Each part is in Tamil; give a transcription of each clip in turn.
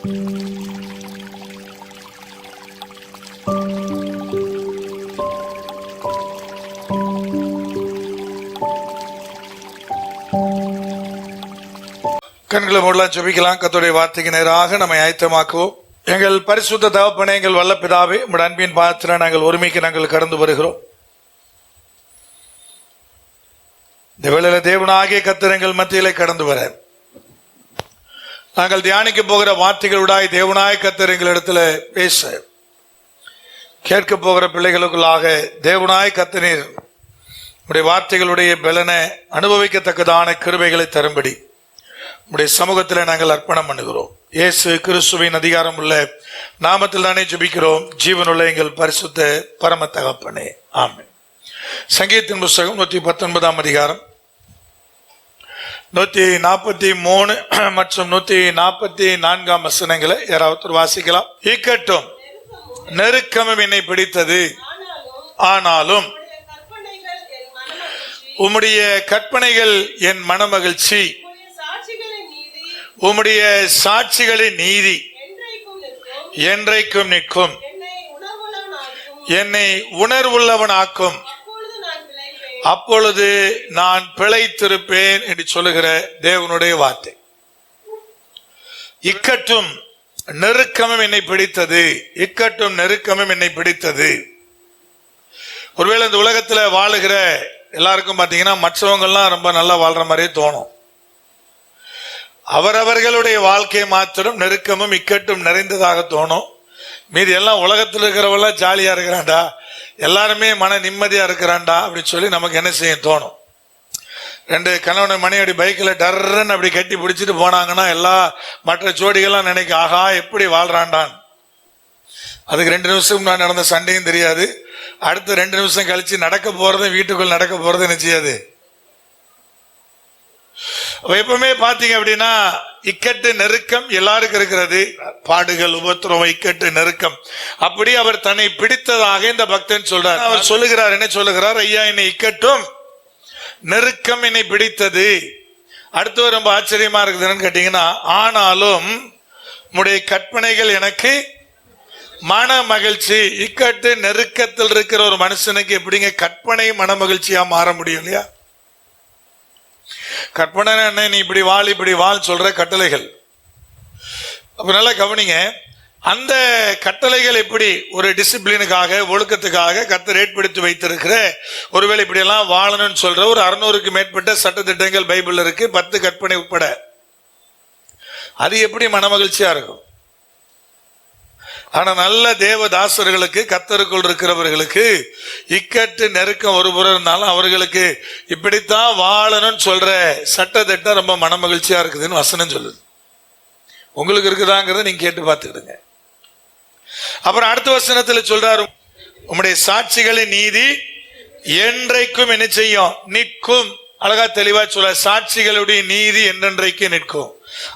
கண்களை மூடலாம், ஜெபிக்கலாம். கர்த்தருடைய வார்த்தைக்கு நேராக நம்மை ஆயத்தமாக்குவோம். எங்கள் பரிசுத்த தகப்பனே, எங்கள் வல்ல பிதாவே, உம்முடைய அன்பின் பாத்திரம் நாங்கள் ஒருமைக்கு நாங்கள் கடந்து வருகிறோம். இந்த வேளையில தேவனாகிய கர்த்தர் எங்கள் மத்தியிலே கடந்து வர நாங்கள் தியானிக்க போகிற வார்த்தைகளுடாய் தேவனாய கர்த்தர் எங்களிடத்துல பேச கேட்க போகிற பிள்ளைகளுக்குள்ளாக தேவனாய கர்த்தரீர் உடைய வார்த்தைகளுடைய பலனை அனுபவிக்கத்தக்கதான கிருபைகளை தரும்படி உடைய சமூகத்தில் நாங்கள் அர்ப்பணம் பண்ணுகிறோம். இயேசு கிறிஸ்துவின் அதிகாரம் உள்ள நாமத்தில் தானே ஜெபிக்கிறோம். ஜீவனுள்ள எங்கள் பரிசுத்த பரம தகப்பனே, ஆமென். சங்கீதத்தின் புஸ்தகம் 119 அதிகாரம் 143 மற்றும் 144 வசனங்களை யாராவது வாசிக்கலாம். இக்கட்டும் நெருக்கமும் என்னை பிடித்தது, ஆனாலும் உம்முடைய கற்பனைகள் என் மனமகிழ்ச்சி. உம்முடைய சாட்சிகளின் நீதி என்றைக்கும் நிற்கும். என்னை உணர்வுள்ளவனாக்கும், அப்பொழுது நான் பிழைத்திருப்பேன் என்று சொல்லுகிற தேவனுடைய வார்த்தை. இக்கட்டும் நெருக்கமும் என்னை பிடித்தது, இக்கட்டும் நெருக்கமும் என்னை பிடித்தது. ஒருவேளை இந்த உலகத்துல வாழுகிற எல்லாருக்கும் பாத்தீங்கன்னா மற்றவங்கெல்லாம் ரொம்ப நல்லா வாழ்ற மாதிரியே தோணும். அவரவர்களுடைய வாழ்க்கை மாத்திரம் நெருக்கமும் இக்கட்டும் நிறைந்ததாக தோணும். மீதி எல்லாம் உலகத்தில் இருக்கிறவெல்லாம் ஜாலியா இருக்கிறான்டா, எல்லாருமே மன நிம்மதியா இருக்கிறான்டா அப்படின்னு சொல்லி நமக்கு என்ன செய்ய தோணும். 2 கணவனை மணியடி பைக்கில் டர்ன்னு அப்படி கட்டி பிடிச்சிட்டு போனாங்கன்னா எல்லா மற்ற ஜோடிகள்லாம் நினைக்க, ஆகா எப்படி வாழ்றான்டான். அதுக்கு 2 நிமிஷம் முன்னாடி நடந்த சண்டையும் தெரியாது, அடுத்து 2 நிமிஷம் கழிச்சு நடக்க போறதும் வீட்டுக்குள் நடக்க போறதும் என்ன செய்யாது. எப்பவுமே பாத்தீங்க அப்படின்னா இக்கட்டு நெருக்கம் எல்லாருக்கும் இருக்கிறது. பாடுகள், உபத்திரவம், இக்கட்டு நெருக்கம். அப்படி அவர் தன்னை பிடித்ததாக இந்த பக்தன் சொல்றார். அவர் சொல்லுகிறார், என்ன சொல்லுகிறார்? ஐயா, என்னை இக்கட்டும் நெருக்கம் என்னை பிடித்தது. அடுத்து ரொம்ப ஆச்சரியமா இருக்குதுன்னு கேட்டீங்கன்னா, ஆனாலும் உம்முடைய கற்பனைகள் எனக்கு மன மகிழ்ச்சி. இக்கட்டு நெருக்கத்தில் இருக்கிற ஒரு மனுஷனுக்கு எப்படிங்க கற்பனை மன மகிழ்ச்சியா மாற முடியும் இல்லையா? கற்பனை என்ன? நீ இப்படி வாழ் சொல்ற கட்டளைகள். அப்ப நல்லா கவனிங்க, அந்த கட்டளைகள் எப்படி ஒரு டிசிப்ளினுக்காக, ஒழுக்கத்துக்காக கர்த்தர் ஏற்படுத்தி வைத்திருக்கிற, ஒருவேளை இப்படி எல்லாம் வாழணும்னு சொல்ற ஒரு 600க்கு மேற்பட்ட சட்டத்திட்டங்கள் பைபிள்ல இருக்கு, 10 கற்பனை உட்பட. அது எப்படி மன மகிழ்ச்சியா இருக்கும்? ஆனா நல்ல தேவதாசர்களுக்கு, கர்த்தருக்குள் இருக்கிறவர்களுக்கு இக்கட்டு நெருக்கம் ஒரு புறம் இருந்தாலும் அவர்களுக்கு இப்படித்தான் வாழணும்னு சொல்ற சட்டத்திட்டம் ரொம்ப மன மகிழ்ச்சியா இருக்குதுன்னு வசனம் சொல்லுது. உங்களுக்கு இருக்குதாங்கிறத நீங்க கேட்டு பார்த்துக்கிடுங்க. அப்புறம் அடுத்த வசனத்துல சொல்றாரு, உம்முடைய சாட்சிகளின் நீதி என்றைக்கும் என்ன செய்யும்? நிற்கும். அழகா தெளிவா சொல்ல, சாட்சிகளுடைய நீதி என்றென்றைக்கு நிற்கும்.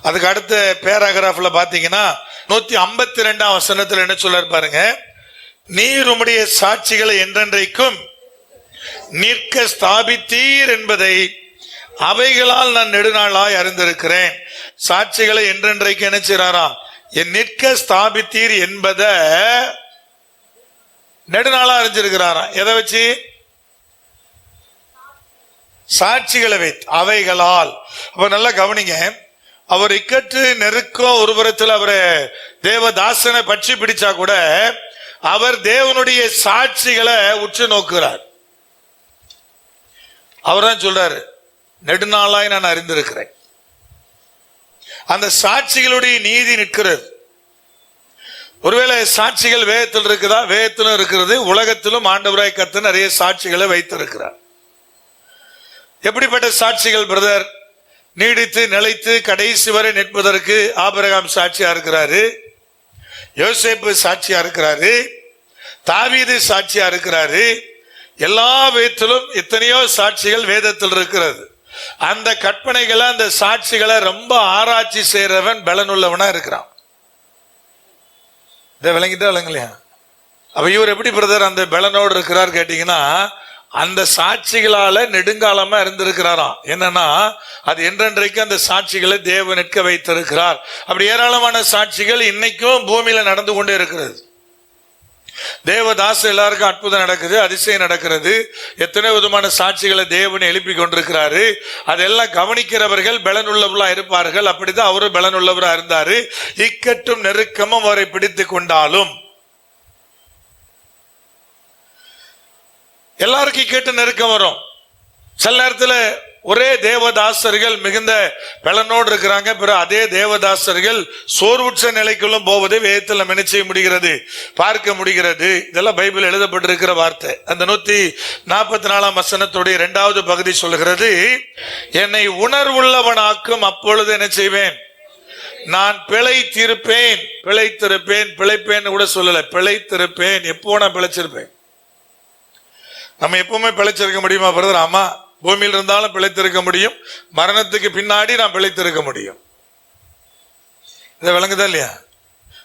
அதுக்கு அடுத்த பேராகிராஃப்ல பாத்தீங்கன்னா 152 வசனத்துல என்ன சொல்ல பாருங்க, நீர் உம்முடைய சாட்சிகளை என்றென்றைக்கும் நிற்க ஸ்தாபித்தீர் என்பதை அவைகளால் நான் நெடுநாளாய் அறிந்திருக்கிறேன். சாட்சிகளை என்றென்றைக்கு என்ன செய்றாராம்? என் நிற்க ஸ்தாபித்தீர் என்பதை நெடுநாளா அறிஞ்சிருக்கிறாராம். எதை வச்சு? சாட்சிகளை வைத்து, அவைகளால். அப்ப நல்லா கவனிங்க, அவர் இக்கட்டு நெருக்கம் ஒரு புறத்தில் அவரை தேவதாசனை பற்றி பிடிச்சா கூட அவர் தேவனுடைய சாட்சிகளை உற்று நோக்குகிறார். அவர் தான் சொல்றாரு, நெடுநாளாய் நான் அறிந்திருக்கிறேன். அந்த சாட்சிகளுடைய நீதி நிற்கிறது. ஒருவேளை சாட்சிகள் வேதத்தில் இருக்குதா? வேதத்திலும் இருக்கிறது. உலகத்திலும் ஆண்டவராய் கர்த்தர் நிறைய சாட்சிகளை வைத்திருக்கிறார். எப்படிப்பட்ட சாட்சிகள் பிரதர்? நீடித்து நிலைத்து கடைசி வரை நிற்பதற்கு ஆபிரகாம் சாட்சியா இருக்கிறாரு, யோசேப்பு சாட்சியா இருக்கிறாரு, தாவீது சாட்சியா இருக்கிறாரு. எல்லா விதத்திலும் எத்தனையோ சாட்சிகள் வேதத்தில் இருக்கிறது. அந்த கற்பனைகளை, அந்த சாட்சிகளை ரொம்ப ஆராய்ச்சி செய்யறவன் பலனுள்ளவனா இருக்கிறான். இதை விளங்கிட்டா விளங்கலையா? அப்ப இவர் எப்படி பிரதர் அந்த பலனோடு இருக்கிறார் கேட்டீங்கன்னா, அந்த சாட்சிகளால நெடுங்காலமா இருந்திருக்கிறாராம். என்னன்னா அது என்றென்றைக்கு அந்த சாட்சிகளை தேவன் நிற்க வைத்திருக்கிறார். அப்படி ஏராளமான சாட்சிகள் இன்னைக்கும் பூமியில நடந்து கொண்டே இருக்கிறது. தேவதாஸ் எல்லாருக்கும் அற்புதம் நடக்குது, அதிசயம் நடக்கிறது. எத்தனை விதமான சாட்சிகளை தேவன் எழுப்பி கொண்டிருக்கிறாரு. அதெல்லாம் கவனிக்கிறவர்கள் பலன் உள்ளவர்களா இருப்பார்கள். அப்படிதான் அவரும் பலன் உள்ளவரா இருந்தாரு. இக்கட்டும் நெருக்கமும் அவரை பிடித்து கொண்டாலும் எல்லாருக்கும் இக்கட்டு நெருக்கம் வரும். சில நேரத்தில் ஒரே தேவதாசர்கள் மிகுந்த பலனோடு இருக்கிறாங்க, பிறகு அதே தேவதாசர்கள் சோர்வுற்ற நிலைக்குள்ளும் போவதை வேதத்தில் நம்ம என்ன செய்ய முடிகிறது, பார்க்க முடிகிறது. இதெல்லாம் பைபிள் எழுதப்பட்டிருக்கிற வார்த்தை. அந்த 144 வசனத்துடைய 2வது பகுதி சொல்கிறது, என்னை உணர்வுள்ளவனாக்கும் அப்பொழுது என்ன செய்வேன், நான் பிழைத்திருப்பேன். பிழைப்பேன் கூட சொல்லல, பிழைத்திருப்பேன். எப்போ நான் பிழைச்சிருப்பேன்? நம்ம எப்பவுமே பிழைச்சிருக்க முடியுமா பிரதர்? ஆமா, பூமியில் இருந்தாலும் பிழைத்திருக்க முடியும், மரணத்துக்கு பின்னாடி நான் பிழைத்திருக்க முடியும். இதை விளங்குதா இல்லையா?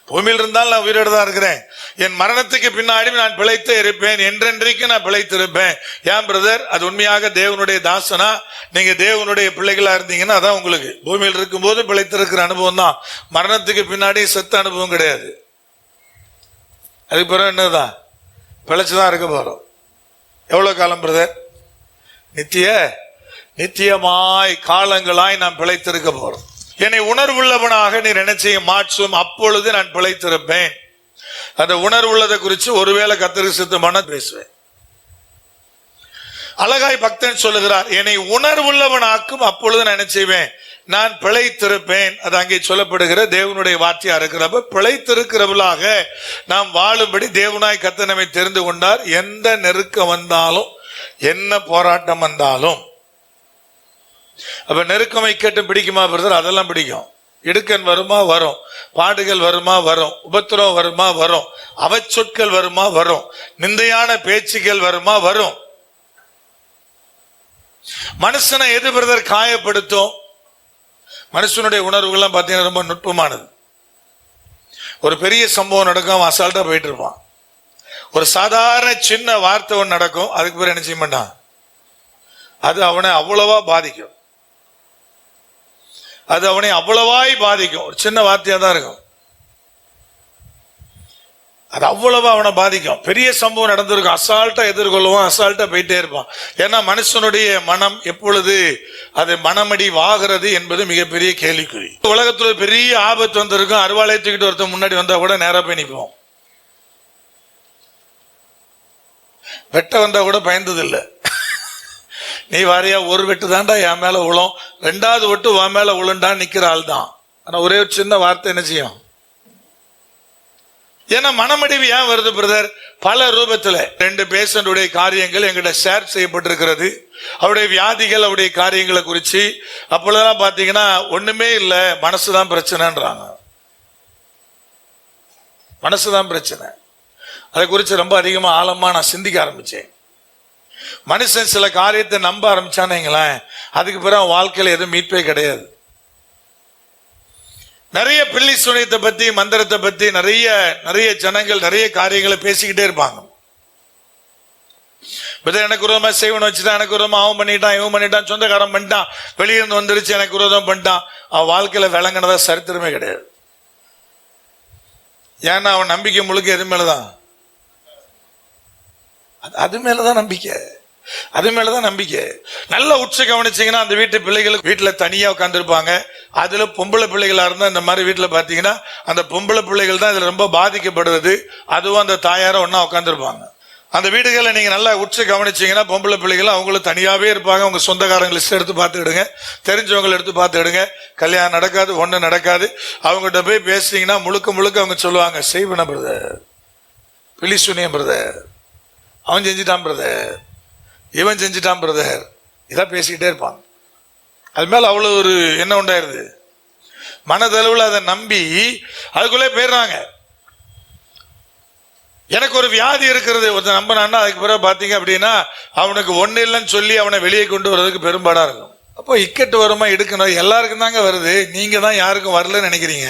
பூமியில் இருந்தாலும் நான் உயிரோடு தான் இருக்கிறேன், என் மரணத்துக்கு பின்னாடி நான் பிழைத்து இருப்பேன், என்றென்றைக்கு நான் பிழைத்திருப்பேன். ஏன் பிரதர்? அது உண்மையாக தேவனுடைய தாசனா நீங்க தேவனுடைய பிள்ளைகளா இருந்தீங்கன்னா அதான் உங்களுக்கு பூமியில் இருக்கும் போது பிழைத்திருக்கிற அனுபவம் தான். மரணத்துக்கு பின்னாடி செத்த அனுபவம் கிடையாது. அதுக்கு பிறகு என்னதான் பிழைச்சுதான் இருக்க போறோம். எவ்வளவு காலம் பிரதர்? நித்தியமாய் காலங்களாய் நான் பிழைத்திருக்க போறோம். என்னை உணர்வுள்ளவனாக நீர் என்ன செய்ய மாற்றும், அப்பொழுது நான் பிழைத்திருப்பேன். அந்த உணர்வுள்ளதை குறித்து ஒருவேளை கர்த்தருக்கு சித்தமான பேசுவேன். அழகாய் பக்தன் சொல்லுகிறார், என்னை உணர்வுள்ளவனாக்கும் அப்பொழுது நான் என்ன செய்வேன், நான் பிழைத்திருப்பேன். அது அங்கே சொல்லப்படுகிற தேவனுடைய வார்த்தையா இருக்கிறப்ப பிழைத்திருக்கிறவர்களாக நாம் வாழும்படி தேவனாய் கர்த்தர் நம்மை தெரிந்து கொண்டார். எந்த நெருக்கம் வந்தாலும், என்ன போராட்டம் வந்தாலும். அப்ப நெருக்கமை கேட்டு பிடிக்குமா பிரதர்? அதெல்லாம் பிடிக்கும். இடுக்கன் வருமா? வரும். பாடுகள் வருமா? வரும். உபத்திரம் வருமா? வரும். அவச்சொற்கள் வருமா? வரும். நிந்தையான பேச்சுகள் வருமா? வரும். மனுஷனை எது பிரதர் காயப்படுத்தும்? மனுஷனுடைய உணர்வுகள்லாம் பார்த்தீங்கன்னா ரொம்ப நுட்பமானது. ஒரு பெரிய சம்பவம் நடக்கும், அவன் அசால்ட்டா போயிட்டு இருப்பான். ஒரு சாதாரண சின்ன வார்த்தை ஒன்று நடக்கும், அதுக்கு பேர் என்ன செய்ய மாட்டான், அது அவனை அவ்வளவா பாதிக்கும். அது அவனை அவ்வளவாய் பாதிக்கும். ஒரு சின்ன வார்த்தையா தான் இருக்கும், அது அவ்வளவா அவனை பாதிக்கும். பெரிய சம்பவம் நடந்திருக்கும், அசால்ட்டா எதிர்கொள்ளுவான், அசால்ட்டா போயிட்டே இருப்பான். ஏன்னா மனுஷனுடைய மனம் எப்பொழுது அது மனமடி வாகிறது என்பது மிகப்பெரிய கேள்விக்குறி. உலகத்துல பெரிய ஆபத்து வந்திருக்கும், அருவாளை தூக்கிட்டு ஒருத்தர் முன்னாடி வந்தா கூட நேரா போய் நிற்போம். வெட்ட வந்தா கூட பயந்தது இல்லை. நீ வாரியா ஒரு வெட்டு தாண்டா என் மேல விழும், 2வது வெட்டு உன் மேல விழுண்டான்னு நிக்கிற ஆள் தான். ஆனா ஒரே ஒரு சின்ன வார்த்தை என்ன செய்யும்? ஏன்னா மனமடிவு ஏன் வருது பிரதர்? பல ரூபத்துல 2 பேஷண்டுடைய காரியங்கள் எங்கிட்ட ஷேர் செய்யப்பட்டிருக்கிறது. அவருடைய வியாதிகள், அவருடைய காரியங்களை குறிச்சு. அப்பொழுதெல்லாம் பாத்தீங்கன்னா ஒண்ணுமே இல்லை, மனசுதான் பிரச்சனைன்றாங்க. மனசுதான் பிரச்சனை. அதை குறித்து ரொம்ப அதிகமா ஆழமா நான் சிந்திக்க ஆரம்பிச்சேன். மனுஷன் சில காரியத்தை நம்ப ஆரம்பிச்சானீங்களேன், அதுக்கு பிறகு வாழ்க்கையில எதுவும் மீட்பே கிடையாது. நிறைய பில்லி சுனியத்தை பத்தி, மந்திரத்தை பத்தி நிறைய ஜனங்கள் நிறைய காரியங்களை பேசிக்கிட்டே இருப்பாங்க. எனக்கு விரோதமா செய்வன் வச்சுட்டான், எனக்கு விரோதமா அவன் பண்ணிட்டான், இவன் பண்ணிட்டான், சொந்தக்காரன் பண்ணிட்டான், வெளியிருந்து வந்துருச்சு, எனக்கு விரோதம் பண்ணிட்டான். அவன் வாழ்க்கையில விளங்கினதா சரித்திரமே கிடையாது. ஏன்னா அவன் நம்பிக்கை முழுக்க எது மேலதான், அது மேலதான் நம்பிக்கை, அது மேலதான் நம்பிக்கை. நல்ல உற்ச கவனிச்சீங்கன்னா அந்த வீட்டு பிள்ளைகளுக்கு வீட்டுல தனியா உட்கார்ந்து இருப்பாங்க. அதுல பொம்பளை பிள்ளைகளா இருந்தா இந்த மாதிரி வீட்டுல பாத்தீங்கன்னா அந்த பொம்பளை பிள்ளைகள் தான் இதுல ரொம்ப பாதிக்கப்படுவது. அதுவும் அந்த தாயாரும் ஒன்னா உட்காந்துருப்பாங்க. அந்த வீடுகளை நீங்க நல்லா உற்ச கவனிச்சீங்கன்னா பொம்பளை பிள்ளைகள் அவங்களும் தனியாவே இருப்பாங்க. உங்க சொந்தக்காரங்க லிஸ்ட் எடுத்து பார்த்துடுங்க, தெரிஞ்சவங்களை எடுத்து பார்த்துடுங்க. கல்யாணம் நடக்காது, ஒண்ணு நடக்காது. அவங்ககிட்ட போய் பேசிங்கன்னா முழுக்க அவங்க சொல்லுவாங்க, செய்வன பிரதர், பில்லி சுனியம் பிரதர், அவன் செஞ்சுட்டான் பிரதர், இவன் செஞ்சுட்டான் பிரதர், இதான் பேசிக்கிட்டே இருப்பாங்க. அது மேல அவ்வளவு ஒரு என்ன உண்டாயிருது, மனதளவுல அதை நம்பி அதுக்குள்ளே போயிடுறாங்க. எனக்கு ஒரு வியாதி இருக்கிறது ஒருத்தர் நம்பினான்னா அதுக்கு பிறகு பாத்தீங்க அப்படின்னா அவனுக்கு ஒண்ணு இல்லைன்னு சொல்லி அவனை வெளியே கொண்டு வர்றதுக்கு பெரும்பாடா இருக்கும். அப்போ இக்கட்டு வருமா, எடுக்கணும், எல்லாருக்கும் தாங்க வருது, நீங்க தான் யாருக்கும் வரலன்னு நினைக்கிறீங்க.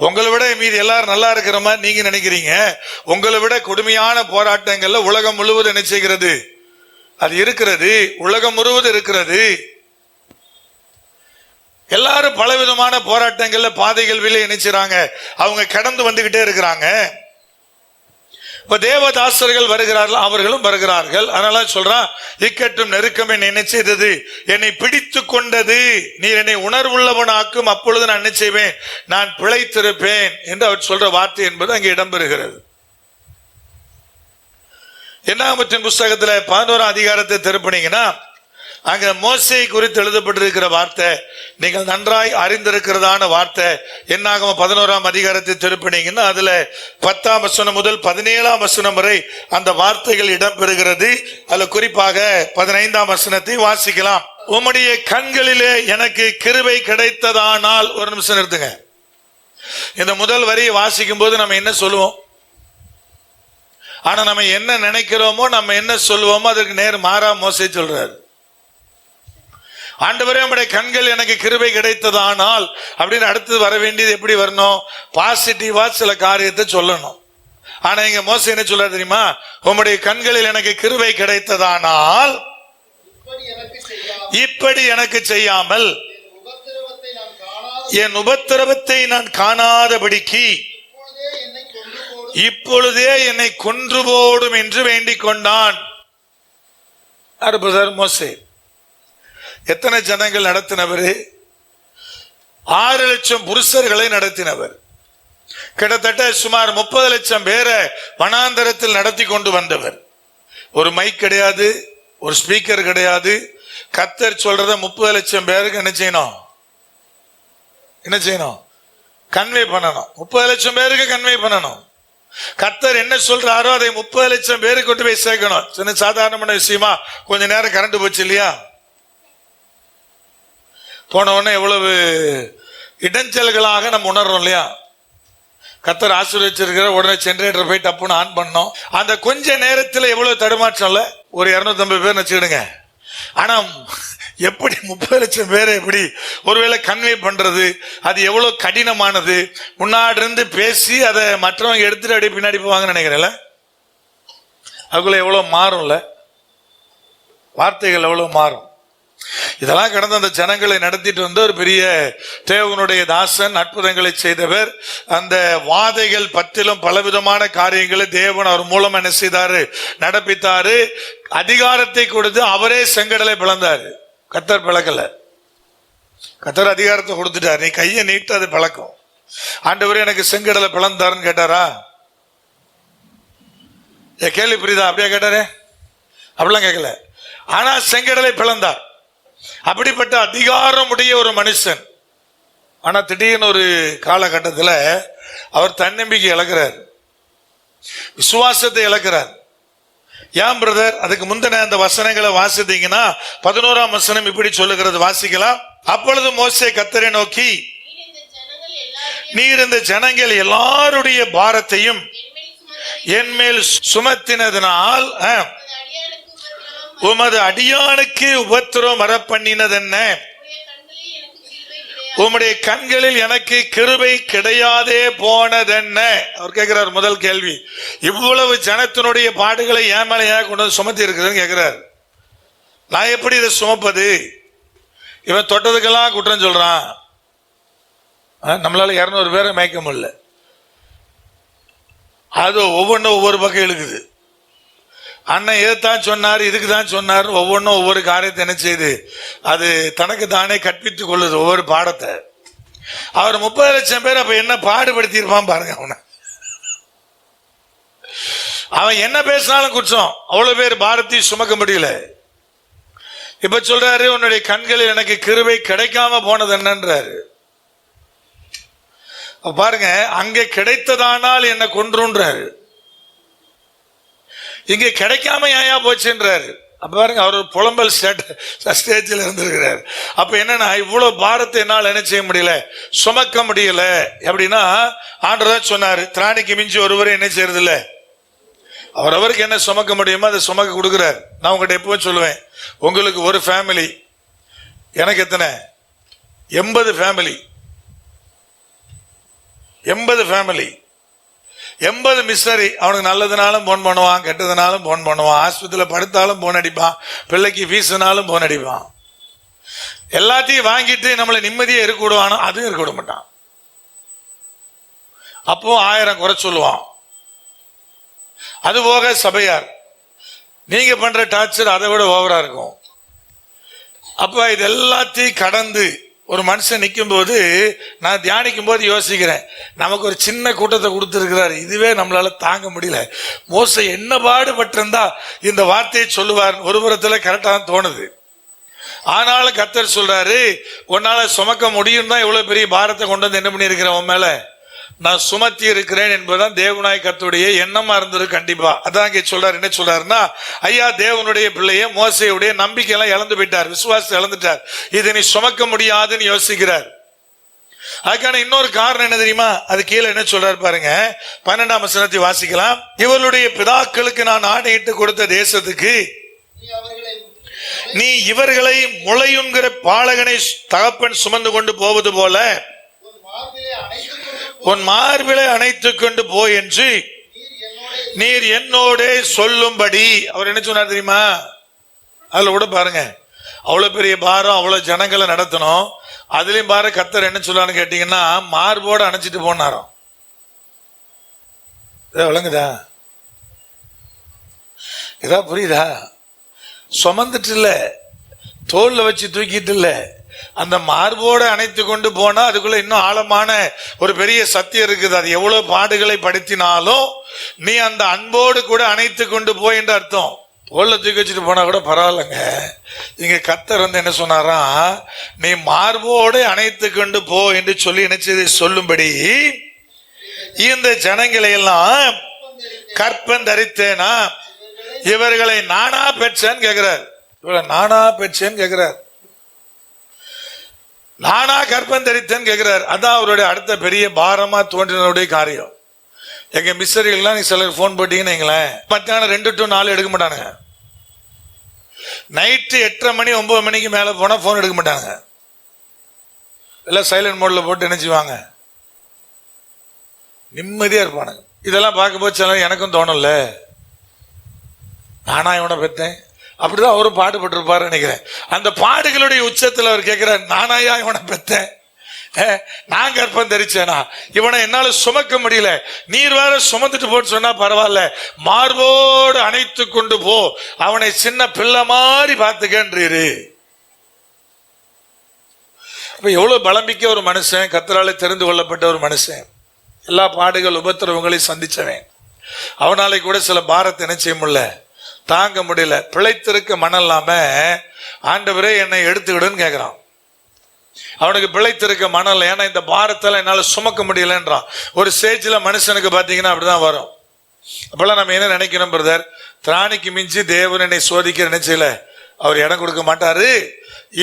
உங்களை விட மீதி எல்லாரும் நல்லா இருக்கிற மாதிரி நீங்க நினைக்கிறீங்க. உங்களை விட கொடுமையான போராட்டங்கள்ல உலகம் முழுவதும் என்ன செய்கிறது? அது இருக்கிறது. உலகம் முழுவதும் இருக்கிறது. எல்லாரும் பலவிதமான போராட்டங்கள்ல பாதைகள் விலை நினைச்சாங்க, அவங்க கடந்து வந்துகிட்டே இருக்கிறாங்க. இப்ப தேவதாசர்கள் வருகிறார்கள், அவர்களும் வருகிறார்கள். அதனால சொல்றான், இக்கட்டும் நெருக்கம் என்ன செய்தது? என்னை பிடித்து கொண்டது. நீர் என்னை உணர்வுள்ளவனாக்கும், அப்பொழுது நான் என்ன செய்வேன்? நான் பிழைத்திருப்பேன் என்று அவர் சொல்ற வார்த்தை என்பது அங்கே இடம்பெறுகிறது. என்னாகமத்தின் புஸ்தகத்துல 11ஆம் அதிகாரத்தை திருப்பினீங்கன்னா அங்க மோசே குறித்து எழுதப்பட்டிருக்கிற வார்த்தை நீங்கள் நன்றாய் அறிந்திருக்கிறதான வார்த்தை. என்னாகமம் 11ஆம் அதிகாரத்தை திருப்பினீங்கன்னா அதுல 10ஆம் வசனம் முதல் 17ஆம் வசனம் வரை அந்த வார்த்தைகள் இடம்பெறுகிறது. அதுல குறிப்பாக 15ஆம் வசனத்தை வாசிக்கலாம். உம்முடைய கண்களிலே எனக்கு கிருபை கிடைத்ததானால். ஒரு நிமிஷம் நிறுத்துங்க. இந்த முதல் வரியை வாசிக்கும் போது நம்ம என்ன சொல்லுவோம்? ஆனா நம்ம என்ன நினைக்கிறோமோ, நம்ம என்ன சொல்லுவோமோ அதற்கு நேர் மாறா மோசே சொல்றாரு. ஆண்டவரே உம்முடைய கண்கள் எனக்கு கிருபை கிடைத்ததானால் அப்படின்னு அடுத்தது வர வேண்டியது எப்படி வரணும்? பாசிட்டிவா சில காரியத்தை சொல்லணும். ஆனா இங்க மோசே என்ன சொல்றாரு தெரியுமா? உம்முடைய கண்களில் எனக்கு கிருபை கிடைத்ததானால் இப்படி எனக்கு செய்யாமல் என் உபத்திரவத்தை நான் காணாதபடிக்கு இப்பொழுதே என்னை கொன்று போடும் என்று வேண்டிக் கொண்டான். மோசே எத்தனை ஜனங்கள் நடத்தினவர்? 6 லட்சம் புருஷர்களை நடத்தினவர். கிட்டத்தட்ட சுமார் 30 லட்சம் பேரை வனாந்தரத்தில் நடத்தி கொண்டு வந்தவர். ஒரு மைக் கிடையாது, ஒரு ஸ்பீக்கர் கிடையாது. கர்த்தர் சொல்றத 30 லட்சம் பேருக்கு என்ன செய்யணும்? கன்வே பண்ணணும். 30 லட்சம் பேருக்கு கன்வே பண்ணணும். கர்த்தர் என்ன சொல்றாரோ அதை 30 லட்சம் பேருக்கு கொண்டு போய் சேர்க்கணும். சின்ன சாதாரணமான விஷயமா? கொஞ்ச நேரம் கரண்ட் போச்சு இல்லையா, போன உடனே எவ்வளவு இடைஞ்சல்களாக நம்ம உணர்றோம் இல்லையா? கர்த்தர் ஆசீர்வதிச்சிருக்கிற உடனே ஜெனரேட்டர் போய் டப்புன்னு ஆன் பண்ணோம். அந்த கொஞ்ச நேரத்தில் எவ்வளவு தடுமாற்றம் இல்ல? ஒரு 250 பேர் வச்சுக்கிடுங்க. ஆனா எப்படி 30 லட்சம் பேரை எப்படி ஒருவேளை கன்வே பண்றது? அது எவ்வளவு கடினமானது. முன்னாடி இருந்து பேசி அதை மற்றவங்க எடுத்துட்டு அப்படியே பின்னாடி போவாங்கன்னு நினைக்கிறேன்ல. அதுக்குள்ள எவ்வளவு மாறும்ல, வார்த்தைகள் எவ்வளவு மாறும். இதெல்லாம் கடந்த அந்த ஜனங்களை நடத்திட்டு வந்து ஒரு பெரிய தேவனுடைய தாசன், அற்புதங்களை செய்தவர். அந்த வாதைகள் பற்றிலும் பலவிதமான காரியங்களை தேவன் அவர் மூலம் என்ன செய்தாரு? நடப்பித்தாரு. அதிகாரத்தை கொடுத்து அவரே செங்கடலை பிளந்தாரு. கர்த்தர் பிளக்கல. கர்த்தர் அதிகாரத்தை கொடுத்துட்டார். நீ கையை நீட்டு அது பிளக்கும். ஆண்டவரே எனக்கு செங்கடலை பிளந்தாருன்னு கேட்டாரா? கேள்வி புரியுதா? அப்படியே கேட்டாரே? அப்படிலாம் கேட்கல. ஆனா செங்கடலை பிளந்தார். அப்படிப்பட்ட அதிகாரம் உடைய ஒரு மனுஷன். ஆனா திடீர்னு ஒரு காலகட்டத்தில் அவர் தன்னம்பிக்கை இழக்கிறார், விசுவாசத்தை இழக்கிறார். ஏன் பிரதர்? அதுக்கு முந்தின அந்த வசனங்களை வாசித்தீங்கன்னா 11ஆம் வசனம் இப்படி சொல்லுகிறது, வாசிக்கலாம். அப்பொழுது மோசே கர்த்தரை நோக்கி, நீர் இந்த ஜனங்கள் எல்லாருடைய பாரத்தையும் என் மேல் சுமத்தினதனால் உமது அடியானுக்கு உபத்திரம் வர பண்ணினது என்ன? உம்முடைய கண்களில் எனக்கு கிருபை கிடையாதே போனதென்ன? அவர் கேட்கிறார் முதல் கேள்வி. இவ்வளவு ஜனத்தினுடைய பாடுகளை ஏன் மேல ஏன் கொண்டு வந்து சுமத்தி இருக்குதுன்னு கேட்கிறார். நான் எப்படி இதை சுமப்பது? இவன் தொட்டதுக்கெல்லாம் குற்றம் சொல்றான். நம்மளால 200 பேரை மேய்க்க முடியல. அது ஒவ்வொன்றும் ஒவ்வொரு பக்கம் இழுக்குது. அண்ணன் எதுதான் சொன்னார், இதுக்கு தான் சொன்னார், ஒவ்வொன்றும் ஒவ்வொரு காரியத்தை என்ன செய்யுது? அது தனக்கு தானே கற்பித்துக் கொள்ளுது ஒவ்வொரு பாடத்தை. அவர் 30 லட்சம் பேர் அப்ப என்ன பாடுபடுத்தி இருப்பான் பாருங்க. அவன் என்ன பேசினாலும் குற்றம். அவ்வளவு பேர் பாரதி சுமக்க முடியல. இப்ப சொல்றாரு, உன்னுடைய கண்களில் எனக்கு கிருபை கிடைக்காம போனது என்னன்றாரு. பாருங்க, அங்கே கிடைத்ததானால் என்ன கொன்றுன்றாரு, இங்க கிடைக்காம ஏன் போச்சுன்றாரு. அப்ப பாருங்க, அவர் ஒரு புலம்பல் ஸ்டேஜில் இருந்திருக்கிறார். அப்ப என்னன்னா, இவ்வளவு பாரத்தை என்னால் என்ன செய்ய முடியல, சுமக்க முடியல அப்படின்னா ஆண்டவர் சொன்னாரு, திராணிக்கு மிஞ்சி ஒருவரை என்ன செய்யறது இல்ல, அவரவருக்கு என்ன சுமக்க முடியுமோ அதை சுமக்க கொடுக்கிறார். நான் உங்ககிட்ட எப்பவும் சொல்லுவேன், உங்களுக்கு ஒரு ஃபேமிலி, எனக்கு எத்தனை? 80 ஃபேமிலி. 80 family, 80 missionary. அவனுக்கு நல்லதுனாலும் போன் பண்ணுவான், கெட்டதுனாலும் போன் பண்ணுவான், ஆஸ்பத்திரியில் படுத்தாலும் போன் அடிப்பான், பிள்ளைக்கு ஃபீஸ்னாலும் போன் அடிப்பான். எல்லாத்தையும் வாங்கிட்டு நம்மளை நிம்மதியா இருக்க விடுவானோ அதுவும் இருக்க விட மாட்டான். அப்போ 1000 குறை சொல்லுவான். அது போக சபையார், நீங்க பண்ற டார்ச்சர் அதை விட ஓவரா இருக்கும். அப்ப இது எல்லாத்தையும் கடந்து ஒரு மனுஷன் நிற்கும் போது நான் தியானிக்கும் போது யோசிக்கிறேன், நமக்கு ஒரு சின்ன கூட்டத்தை கொடுத்துருக்கிறாரு, இதுவே நம்மளால தாங்க முடியல. மோசே என்ன பாடுபட்டிருந்தா இந்த வார்த்தையை சொல்லுவார். ஒரு புறத்துல கரெக்டா தோணுது. ஆனாலும் கர்த்தர் சொல்றாரு, உன்னால சுமக்க முடியும் தான் இவ்வளவு பெரிய பாரத்தை கொண்டு வந்து என்ன பண்ணி இருக்கிறேன் உன் மேல நான் சுமத்தி இருக்கிறேன் என்பதுதான் தேவனாய் கர்த்தருடைய எண்ணமா இருந்தது. கண்டிப்பா அதான் இங்க சொல்றாரு. என்ன சொல்றாருன்னா, ஐயா தேவனுடைய பிள்ளைய மோசையுடைய நம்பிக்கையெல்லாம் இழந்து போயிட்டார், விசுவாசத்தை இழந்துட்டார், இதை நீ சுமக்க முடியாதுன்னு யோசிக்கிறார். அதுக்கான இன்னொரு காரணம் என்ன தெரியுமா? அது கீழே என்ன சொல்றாரு பாருங்க, 12ஆம் வசனத்தை வாசிக்கலாம். இவர்களுடைய பிதாக்களுக்கு நான் ஆணையிட்டு கொடுத்த தேசத்துக்கு நீ இவர்களை முளையுண்கிற பாலகனை தகப்பன் சுமந்து கொண்டு போவது போல உன் மார்பிலை அணைத்துக் கொண்டு போ என்று நீர் என்னோட சொல்லும்படி அவர் என்ன சொன்னார் தெரியுமா? அதுல கூட பாருங்க, அவ்வளவு பெரிய பாரம், அவ்வளவு ஜனங்களை நடத்தணும். அதுலயும் பாரு கர்த்தர் என்ன சொல்லான்னு கேட்டீங்கன்னா, மார்போட அணைச்சிட்டு போனாராம். விளங்குதா? இதா புரியுதா? சுமந்துட்டு இல்ல, தோல்ல வச்சு தூக்கிட்டு இல்ல, அந்த மார்போட அணைத்து கொண்டு போனா அதுக்குள்ள இன்னும் ஆழமான ஒரு பெரிய சத்தியம் இருக்குது. அது எவ்வளவு பாடுகளை படுத்தினாலும் நீ அந்த அன்போடு கூட அணைத்து கொண்டு போய் என்று அர்த்தம். தோல்ல தூக்கி வச்சுட்டு போனா கூட பரவாயில்லைங்க. இங்க கர்த்தர் வந்து என்ன சொன்னாரா, நீ மார்போடு அணைத்து கொண்டு போ என்று சொல்லி நினைச்சதை சொல்லும்படி இந்த ஜனங்களை எல்லாம் கற்பம் தரித்தேனா, இவர்களை நானா பெற்றேன்னு கேட்கிறார். நானா பெற்றேன்னு கேட்கிறார், நானா கற்பம் தரித்தேன்னு கேட்கிறார். அதான் அவருடைய அடுத்த பெரிய பாரமா தோன்றினுடைய காரியம். எங்க மிஸ்டரிகள்லாம் நீ சிலர் போன் போட்டீங்கன்னு வைங்களேன், மத்தியானம் 2 to 4 எடுக்க மாட்டானுங்க. நைட்டு 8:30 மணி 9 மணிக்கு மேல போனா போன் எடுக்க மாட்டாங்க. எல்லாம் சைலண்ட் மோட்ல போட்டு நினைச்சுவாங்க, நிம்மதியா இருப்பானுங்க. இதெல்லாம் பார்க்கும்போது சில எனக்கும் தோணல, நானா இவனை பெற்றேன் அப்படிதான் அவரும் பாடுபட்டு இருப்பாரு நினைக்கிறேன். அந்த பாடுகளுடைய உச்சத்தில் அவர் கேட்கிறார், நானாயா இவனை பெற்றேன், நான் கற்பம் தரிச்சேனா, இவனை என்னால சுமக்க முடியல, நீர் வேற சுமந்துட்டு போட்டு சொன்னா பரவாயில்ல, மார்போடு அணைத்து கொண்டு போ, அவனை சின்ன பிள்ளை மாதிரி பார்த்துக்கன்றீரு. அப்ப எவ்வளவு பலமிக்க ஒரு மனுஷன், கர்த்தராலே தெரிந்து கொள்ளப்பட்ட ஒரு மனுஷன், எல்லா பாடுகள் உபத்திரவங்களை சந்திச்சவன். அவனாலே கூட சில பாரத்தை என்ன செய்ய முடியல, தாங்க முடியல. பிழைத்திருக்க மனம் இல்லாம ஆண்டவரே என்னை எடுத்துக்கிடுன்னு கேட்கிறான். அவனுக்கு பிழைத்திருக்க மனம் இல்லை, ஏன்னா இந்த பாரத்தால என்னால சுமக்க முடியலன்றான். ஒரு ஸ்டேஜ்ல மனுஷனுக்கு பாத்தீங்கன்னா அப்படிதான் வரும். அப்பெல்லாம் நம்ம என்ன நினைக்கணும் பிரதர், திராணிக்கு மிஞ்சி தேவன் என்னை சோதிக்க நினைச்சல, அவர் இடம் கொடுக்க மாட்டாரு.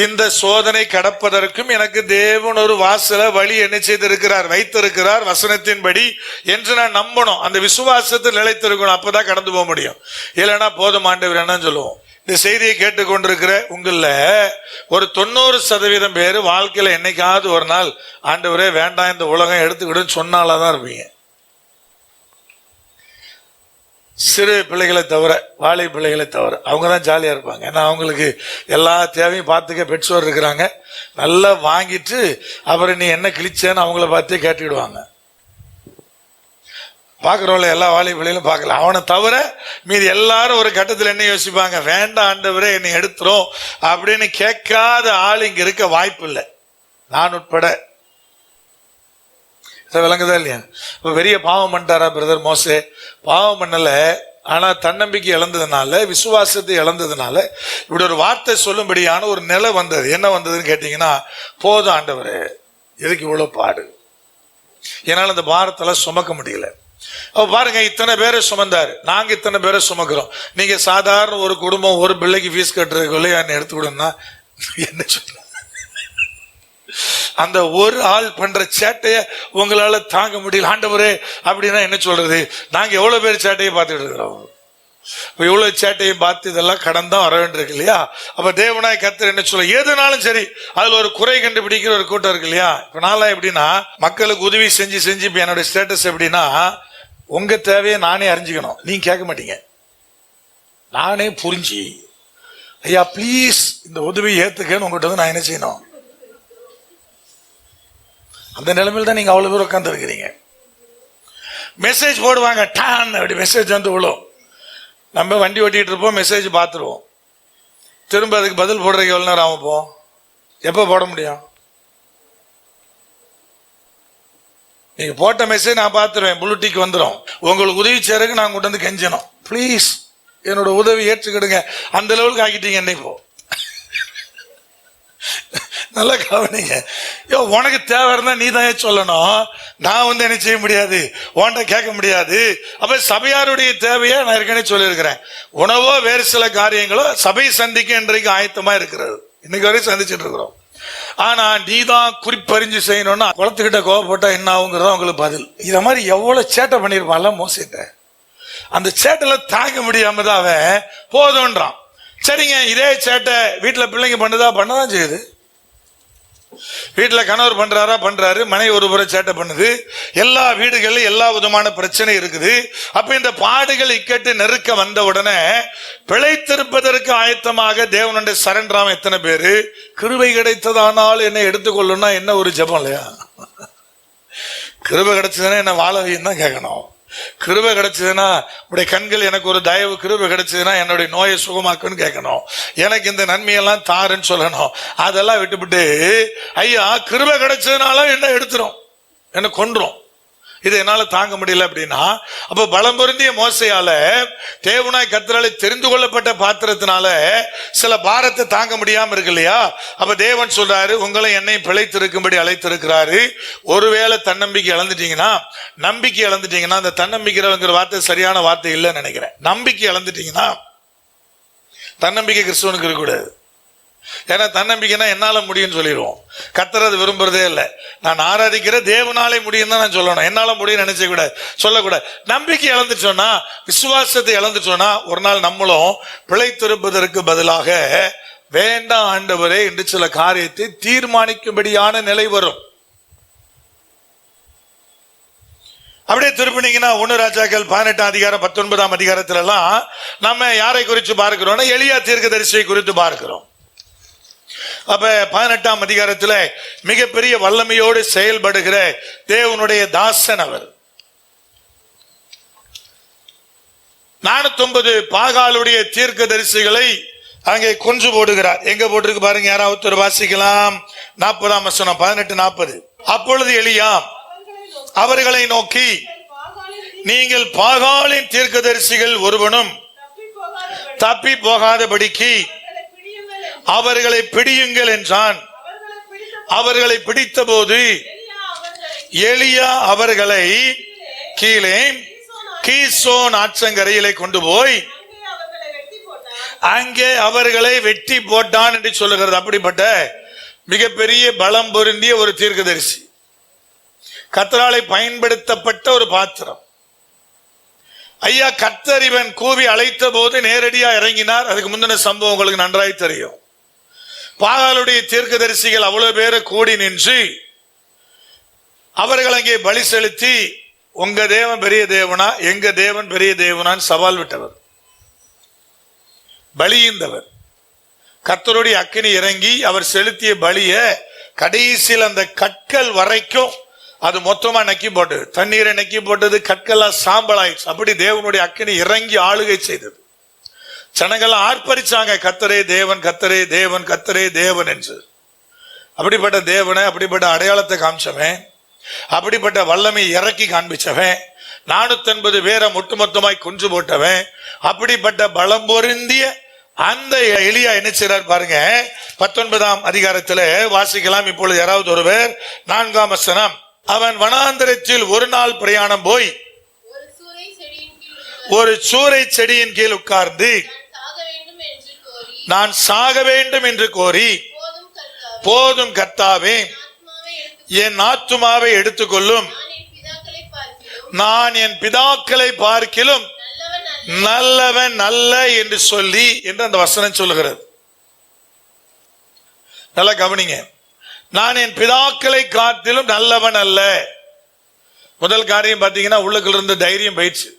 இந்த சோதனை கடப்பதற்கும் எனக்கு தேவன் ஒரு வாசல வழி என்ன செய்திருக்கிறார், வைத்திருக்கிறார் வசனத்தின்படி என்று நான் நம்பணும். அந்த விசுவாசத்தில் நிலைத்திருக்கணும், அப்பதான் கடந்து போக முடியும். இல்லைன்னா போதும் ஆண்டவர் என்ன சொல்லுவோம். இந்த செய்தியை கேட்டுக்கொண்டிருக்கிற உங்கள ஒரு 90% பேர் வாழ்க்கையில என்னைக்காவது ஒரு நாள் ஆண்டவரே வேண்டாம் இந்த உலகம் எடுத்துக்கிடுன்னு சொன்னாலதான் இருப்பீங்க. சிறு பிள்ளைகளை தவிர, வாழை பிள்ளைகளை தவிர அவங்க தான் ஜாலியா இருப்பாங்க. ஏன்னா அவங்களுக்கு எல்லா தேவையும் பார்த்துக்க பெற்றோர் இருக்கிறாங்க. நல்லா வாங்கிட்டு அப்புறம் நீ என்ன கிழிச்சேன்னு அவங்கள பார்த்தே கேட்டுக்கிடுவாங்க. பார்க்குறோம்ல, எல்லா வாழை பிள்ளைகளும் பார்க்கல. அவனை தவிர மீது எல்லாரும் ஒரு கட்டத்தில் என்ன யோசிப்பாங்க, வேண்டாம் ஆண்டவரே என்னை எடுத்துரும் அப்படின்னு கேட்காத ஆள் இங்க இருக்க வாய்ப்பு இல்லை, நான் உட்பட. விளங்குதா இல்லையா? இப்ப பெரிய பாவம் பண்ணிட்டாரா பிரதர் மோசே? பாவம் பண்ணல, ஆனா தன்னம்பிக்கை இழந்ததுனால, விசுவாசத்தை இழந்ததுனால இப்படி ஒரு வார்த்தை சொல்லும்படியான ஒரு நிலை வந்தது. என்ன வந்ததுன்னு கேட்டீங்கன்னா, போதும் ஆண்டவரே எதுக்கு இவ்வளவு பாடு, என்னால இந்த பாரத்தெல்லாம் சுமக்க முடியல. அப்ப பாருங்க, இத்தனை பேரை சுமந்தாரு, நாங்க இத்தனை பேரை சுமக்கிறோம். நீங்க சாதாரண ஒரு குடும்பம் ஒரு பிள்ளைக்கு ஃபீஸ் கட்டுறதுக்குள்ளே என்ன எடுத்துக்கிடுன்னா என்ன சொல்ல, அந்த ஒரு ஆள் பண்ற சேட்டைய உங்களால தாங்க முடியல ஆண்டவரே அப்படின்னா என்ன சொல்றது? நாங்க எவ்வளவு பேர் சேட்டையை பார்த்துட்டு இருக்கிறோம். இப்ப இவ்வளவு சேட்டையும் பார்த்து இதெல்லாம் கடந்தான் வர வேண்டியிருக்கு இல்லையா? அப்ப தேவனாய் கர்த்தர் என்ன சொல்ல, எதுனாலும் சரி அதுல ஒரு குறை கண்டுபிடிக்கிற ஒரு கூட்டம் இருக்கு இல்லையா? இப்ப நான் எப்படின்னா, மக்களுக்கு உதவி செஞ்சு செஞ்சு இப்ப என்னோட ஸ்டேட்டஸ் எப்படின்னா, உங்க தேவையை நானே அறிஞ்சுக்கணும், நீங்க கேட்க மாட்டீங்க. நானே புரிஞ்சு, ஐயா ப்ளீஸ் இந்த உதவி ஏத்துக்கன்னு உங்ககிட்ட வந்து நான் என்ன செய்யணும்? அந்த நிலைமையில் தான் நீங்க அவ்வளவு பேர் உட்கார்ந்து இருக்கிறீங்க. மெசேஜ் போடுவாங்க, டான் அப்படி மெசேஜ் வந்து விழும். நம்ம வண்டி ஓட்டிட்டு இருப்போம், மெசேஜ் பார்த்துருவோம். திரும்ப அதுக்கு பதில் போடுறதுக்கு எவ்வளவு நேரம் ஆகும்? போம் எப்போ போட முடியும்? நீங்க போட்ட மெசேஜ் நான் பார்த்துருவேன், புளுட்டிக்கு வந்துடும். உங்களுக்கு உதவி செய்யறதுக்கு நான் கொண்டு வந்து கெஞ்சணும், ப்ளீஸ் என்னோட உதவி ஏற்றுக்கிடுங்க. அந்த லெவலுக்கு ஆக்கிட்டீங்க என்ன இப்போ? நல்லா கவனிங்க. உனக்கு தேவை இருந்தா நீ தான் சொல்லணும், நான் வந்து என்ன செய்ய முடியாது, உன்கிட்ட கேட்க முடியாது. அப்ப சபையாருடைய தேவையை நான் ஏற்கனவே சொல்லியிருக்கிறேன். உணவோ வேறு சில காரியங்களோ சபை சந்திக்க இன்றைக்கு ஆயத்தமா இருக்கிறது, இன்னைக்கு வரைக்கும் சந்திச்சுட்டு இருக்கிறோம். ஆனா நீ தான் குறிப்பறிஞ்சு செய்யணும்னா குளத்துக்கிட்ட கோவப்பட்டா என்ன ஆகுங்கிறதா உங்களுக்கு பதில். இத மாதிரி எவ்வளவு சேட்டை பண்ணிருப்பான்ல மோசிட்ட, அந்த சேட்டை தாங்க முடியாம தான் அவன் போதும்ன்றான். சரிங்க, இதே சேட்டை வீட்டுல பிள்ளைங்க பண்ணதான் செய்யுது. வீட்டுல கணவர் பண்றாரு, மனைவி ஒரு புறம் சேட்டை பண்ணுது. எல்லா வீடுகளிலும் எல்லா விதமான பிரச்சனை இருக்குது. அப்ப இந்த பாடுகள் இக்கட்டு நெருக்க வந்த உடனே பிழைத்திருப்பதற்கு ஆயத்தமாக தேவனுடைய சரண்டராம எத்தனை பேரு? கிருபை கிடைத்ததானால் என்னை எடுத்துக்கொள்ளும்னா என்ன ஒரு ஜெபம் இல்லையா? கிருபை கிடைச்சதுன்னா என்ன வாழ வையும் தான் கேட்கணும். கிருபை கிடைச்சதுன்னா உடைய கண்கள் எனக்கு ஒரு தயவு, கிருபை கிடைச்சதுன்னா என்னுடைய நோயை சுகமாக்குன்னு கேட்கணும். எனக்கு இந்த நன்மையெல்லாம் தாருன்னு சொல்லணும். அதெல்லாம் விட்டுவிட்டு ஐயா கிருபை கிடைச்சதுனால என்ன எடுத்துரும், என்ன கொன்றும், இது என்னால தாங்க முடியல அப்படின்னா, அப்ப பலம் பொருந்திய மோசையால தேவனாய் கர்த்தராலே தெரிந்து கொள்ளப்பட்ட பாத்திரத்தினால சில பாரத்தை தாங்க முடியாம இருக்கு இல்லையா? அப்ப தேவன் சொல்றாரு, உங்களை என்னை பிழைத்திருக்கும்படி அழைத்திருக்கிறாரு. ஒருவேளை தன்னம்பிக்கை இழந்துட்டீங்கன்னா, நம்பிக்கை இழந்துட்டீங்கன்னா, அந்த தன்னம்பிக்கைங்கிற வார்த்தை சரியான வார்த்தை இல்லைன்னு நினைக்கிறேன். நம்பிக்கை இழந்துட்டீங்கன்னா, தன்னம்பிக்கை கிறிஸ்துவனுக்கு இருக்கக்கூடாது. ஏன்னா தன்னம்பிக்கைனா என்னால முடியும்னு சொல்லிடுவோம். கர்த்தர் அது விரும்புறதே இல்லை. நான் ஆராதிக்கிற தேவனாலே முடியும் தான் நான் சொல்லணும், என்னால முடியும் நினைச்ச கூட சொல்லக்கூடாது. நம்பிக்கை இழந்துட்டோம்னா, விசுவாசத்தை இழந்துட்டோம்னா, ஒரு நாள் நம்மளும் பிழைத்திருப்பதற்கு பதிலாக வேண்டாம் ஆண்டவரே என்று சில காரியத்தை தீர்மானிக்கும்படியான நிலை வரும். அப்படியே திருப்பினீங்கன்னா 1 ராஜாக்கள் 18 அதிகாரம் 19 அதிகாரத்துல எல்லாம் நம்ம யாரை குறித்து பார்க்கிறோம்னா, எலியா தீர்க்கதரிசியை குறித்து பார்க்கிறோம். அப்ப 18 அதிகாரத்துல மிகப்பெரிய வல்லமையோடு செயல்படுகிற தேவனுடைய தாசன் அவர். 409 பாகாலுடைய தீர்க்கதரிசிகளை அங்கே கொன்று போடுகிறார். எங்க போட்டிருக்கு பாருங்க, யாராவது ஒரு வாசிக்கலாம். 40ஆம் வசனம் 18:40. அப்பொழுது எலியா அவர்களை நோக்கி, நீங்கள் பாகாலின் தீர்க்கதரிசிகள் ஒருவனும் தப்பி போகாதபடிக்கு அவர்களை பிடியுங்கள் என்றான். அவர்களை பிடித்த போது எலியா அவர்களை கீழே கீசோன் ஆற்றங்கரையிலே கொண்டு போய் அங்கே அவர்களை வெட்டி போட்டான் என்று சொல்லுகிறது. அப்படிப்பட்ட மிகப்பெரிய பலம் பொருந்திய ஒரு தீர்க்கதரிசி, கர்த்தராலே பயன்படுத்தப்பட்ட ஒரு பாத்திரம். ஐயா கர்த்தர் இவன் கூவி அழைத்த போது நேரடியா இறங்கினார். அதுக்கு முந்தின சம்பவம் உங்களுக்கு நன்றாய் தெரியும். பாகாலுடைய தீர்க்கதரிசிகள் அவ்வளவு பேரை கூடி நின்று அவர்கள் அங்கே பலி செலுத்தி, உங்க தேவன் பெரிய தேவனா, எங்க தேவன் பெரிய தேவனான்னு சவால் விட்டவர், பலியிந்தவர். கர்த்தருடைய அக்கினி இறங்கி அவர் செலுத்திய பலிய கடைசியில் அந்த கற்கள் வரைக்கும் அது மொத்தமா நக்கி போட்டது, தண்ணீரை நக்கி போட்டது, கற்கெல்லாம் சாம்பலாயிடுச்சு. அப்படி தேவனுடைய அக்கினி இறங்கி ஆளுகை செய்தது. ஜனங்கள் ஆர்ப்பரிச்சாங்க, கர்த்தரே தேவன், கர்த்தரே தேவன், கர்த்தரே தேவன் என்று. அப்படிப்பட்ட தேவனை, அப்படிப்பட்ட அடையாளத்தை காமிச்சவன், அப்படிப்பட்ட வல்லமை இறக்கி காண்பிச்சவன், 450 பேரை ஒட்டுமொத்தமாய் கொன்று போட்டவன், அப்படிப்பட்ட பலம் பொருந்திய அந்த எலியா என்ன செய்றார் பாருங்க. 19ஆம் அதிகாரத்தில் வாசிக்கலாம். இப்பொழுது யாராவது ஒருவர் 4ஆம் வசனம். அவன் வனாந்தரத்தில் ஒரு நாள் பிரயாணம் போய் ஒரு சூரை செடியின் கீழ் உட்கார்ந்து, நான் சாக வேண்டும் என்று கோரி, போதும் கர்த்தாவே என் ஆத்துமாவை எடுத்துக்கொள்ளும், நான் என் பிதாக்களை பார்க்கிலும் நல்லவன் அல்ல என்று சொல்லி என்று அந்த வசனம் சொல்லுகிறது. நல்லா கவனிங்க. நான் என் பிதாக்களை காட்டிலும் நல்லவன் அல்ல. முதல் காரியம் பார்த்தீங்கன்னா உள்ளுக்குள்ள இருந்த தைரியம் போயிடுச்சு,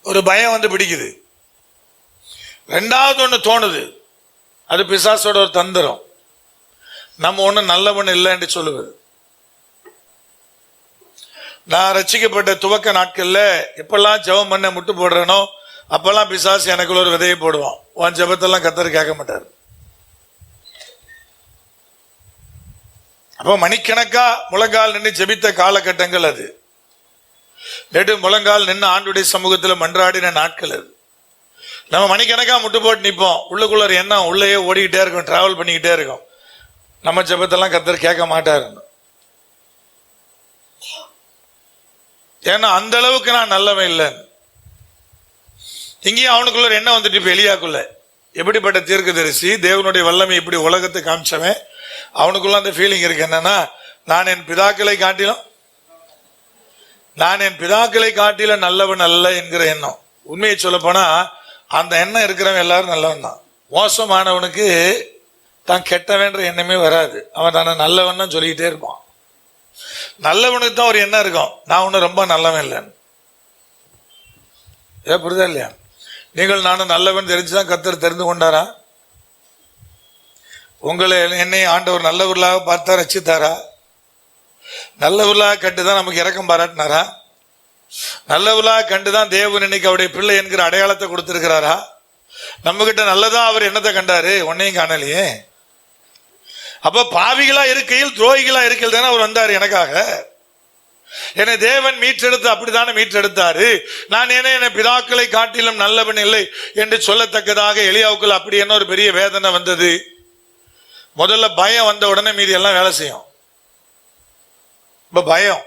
ஒரு பயம் வந்து பிடிக்குது. ரெண்டாவது ஒன்று தோணுது, அது பிசாசோட ஒரு தந்திரம். நம்ம ஒண்ணு நல்லவன் இல்லை என்று சொல்லுவது. நான் ரட்சிக்கப்பட்ட துவக்க நாட்கள்ல எப்பெல்லாம் ஜெபம் பண்ண முட்டு போடுறேனோ அப்பெல்லாம் பிசாசு எனக்குள்ள ஒரு விதையை போடுவான். உன் ஜெபத்தெல்லாம் கர்த்தர் கேட்க மாட்டார். அப்போ மணிக்கணக்கா முழங்கால் நின்று ஜெபித்த காலகட்டங்கள் அது. நெடு முழங்கால் நின்று ஆண்டுடைய சமூகத்தில் மன்றாடின நாட்கள் அது. நம்ம மணிக்கணக்கா முட்டு போட்டு நிற்போம். உள்ளுக்குள்ள எண்ணம் உள்ளேயே ஓடிக்கிட்டே இருக்கும், டிராவல் பண்ணிக்கிட்டே இருக்கும். நம்ம ஜெபத்தெல்லாம் கர்த்தர் கேட்க மாட்டாரு. ஏன்னா அந்த அளவுக்கு நான் நல்லவன் இல்லை. இங்கேயும் அவனுக்குள்ள என்ன வந்துட்டு இப்ப எலியாக்குள்ள எப்படிப்பட்ட தீர்க்கதரிசி, தேவனுடைய வல்லமை இப்படி உலகத்தை காமிச்சவன், அவனுக்குள்ள அந்த ஃபீலிங் இருக்கு. என்னன்னா, நான் என் பிதாக்களை காட்டிலும் நல்லவன் அல்ல என்கிற எண்ணம். உண்மையை சொல்ல போனா அந்த எண்ணம் இருக்கிறவன் எல்லாரும் நல்லவன் தான். மோசமானவனுக்கு தான் கெட்டவன்ற எண்ணமே வராது. அவன் தானே நல்லவன் தான் சொல்லிக்கிட்டே இருப்பான். நல்லவனுக்கு தான் ஒரு எண்ணம் இருக்கும், நான் ஒன்னும் ரொம்ப நல்லவன் இல்லைன்னு. ஏன் புரியுதா இல்லையா? நீங்கள் நானும் நல்லவன் தெரிஞ்சுதான் கர்த்தர் தெரிந்து கொண்டாரா? உங்களை என்னை ஆண்டவர் நல்லவர்களாக பார்த்தா ரட்சித்தாரா? நல்லவர்களாக கண்டுதான் நமக்கு இரக்கம் பாராட்டினாரா? நல்லவர்களாக கண்டுதான் தேவன் இன்னைக்கு அவருடைய பிள்ளை என்கிற அடையாளத்தை கொடுத்திருக்கிறாரா? நம்ம கிட்ட நல்லதா அவர் என்னத்தை கண்டாரு? ஒன்னையும் காணலையே. அப்ப பாவிகளா இருக்கையில், துரோகிகளா இருக்கையில் தானே அவர் வந்தாரு எனக்காக. என்னை தேவன் மீட்டெடுத்து அப்படித்தானே மீட்டெடுத்தாரு. நான் என்னை பிதாக்களை காட்டிலும் நல்லவன் இல்லை என்று சொல்லத்தக்கதாக எலியாவுக்குள் அப்படி என்ன ஒரு பெரிய வேதனை வந்தது. முதல்ல பயம் வந்த உடனே மீதி எல்லாம் வேலை செய்யும். இப்ப பயம்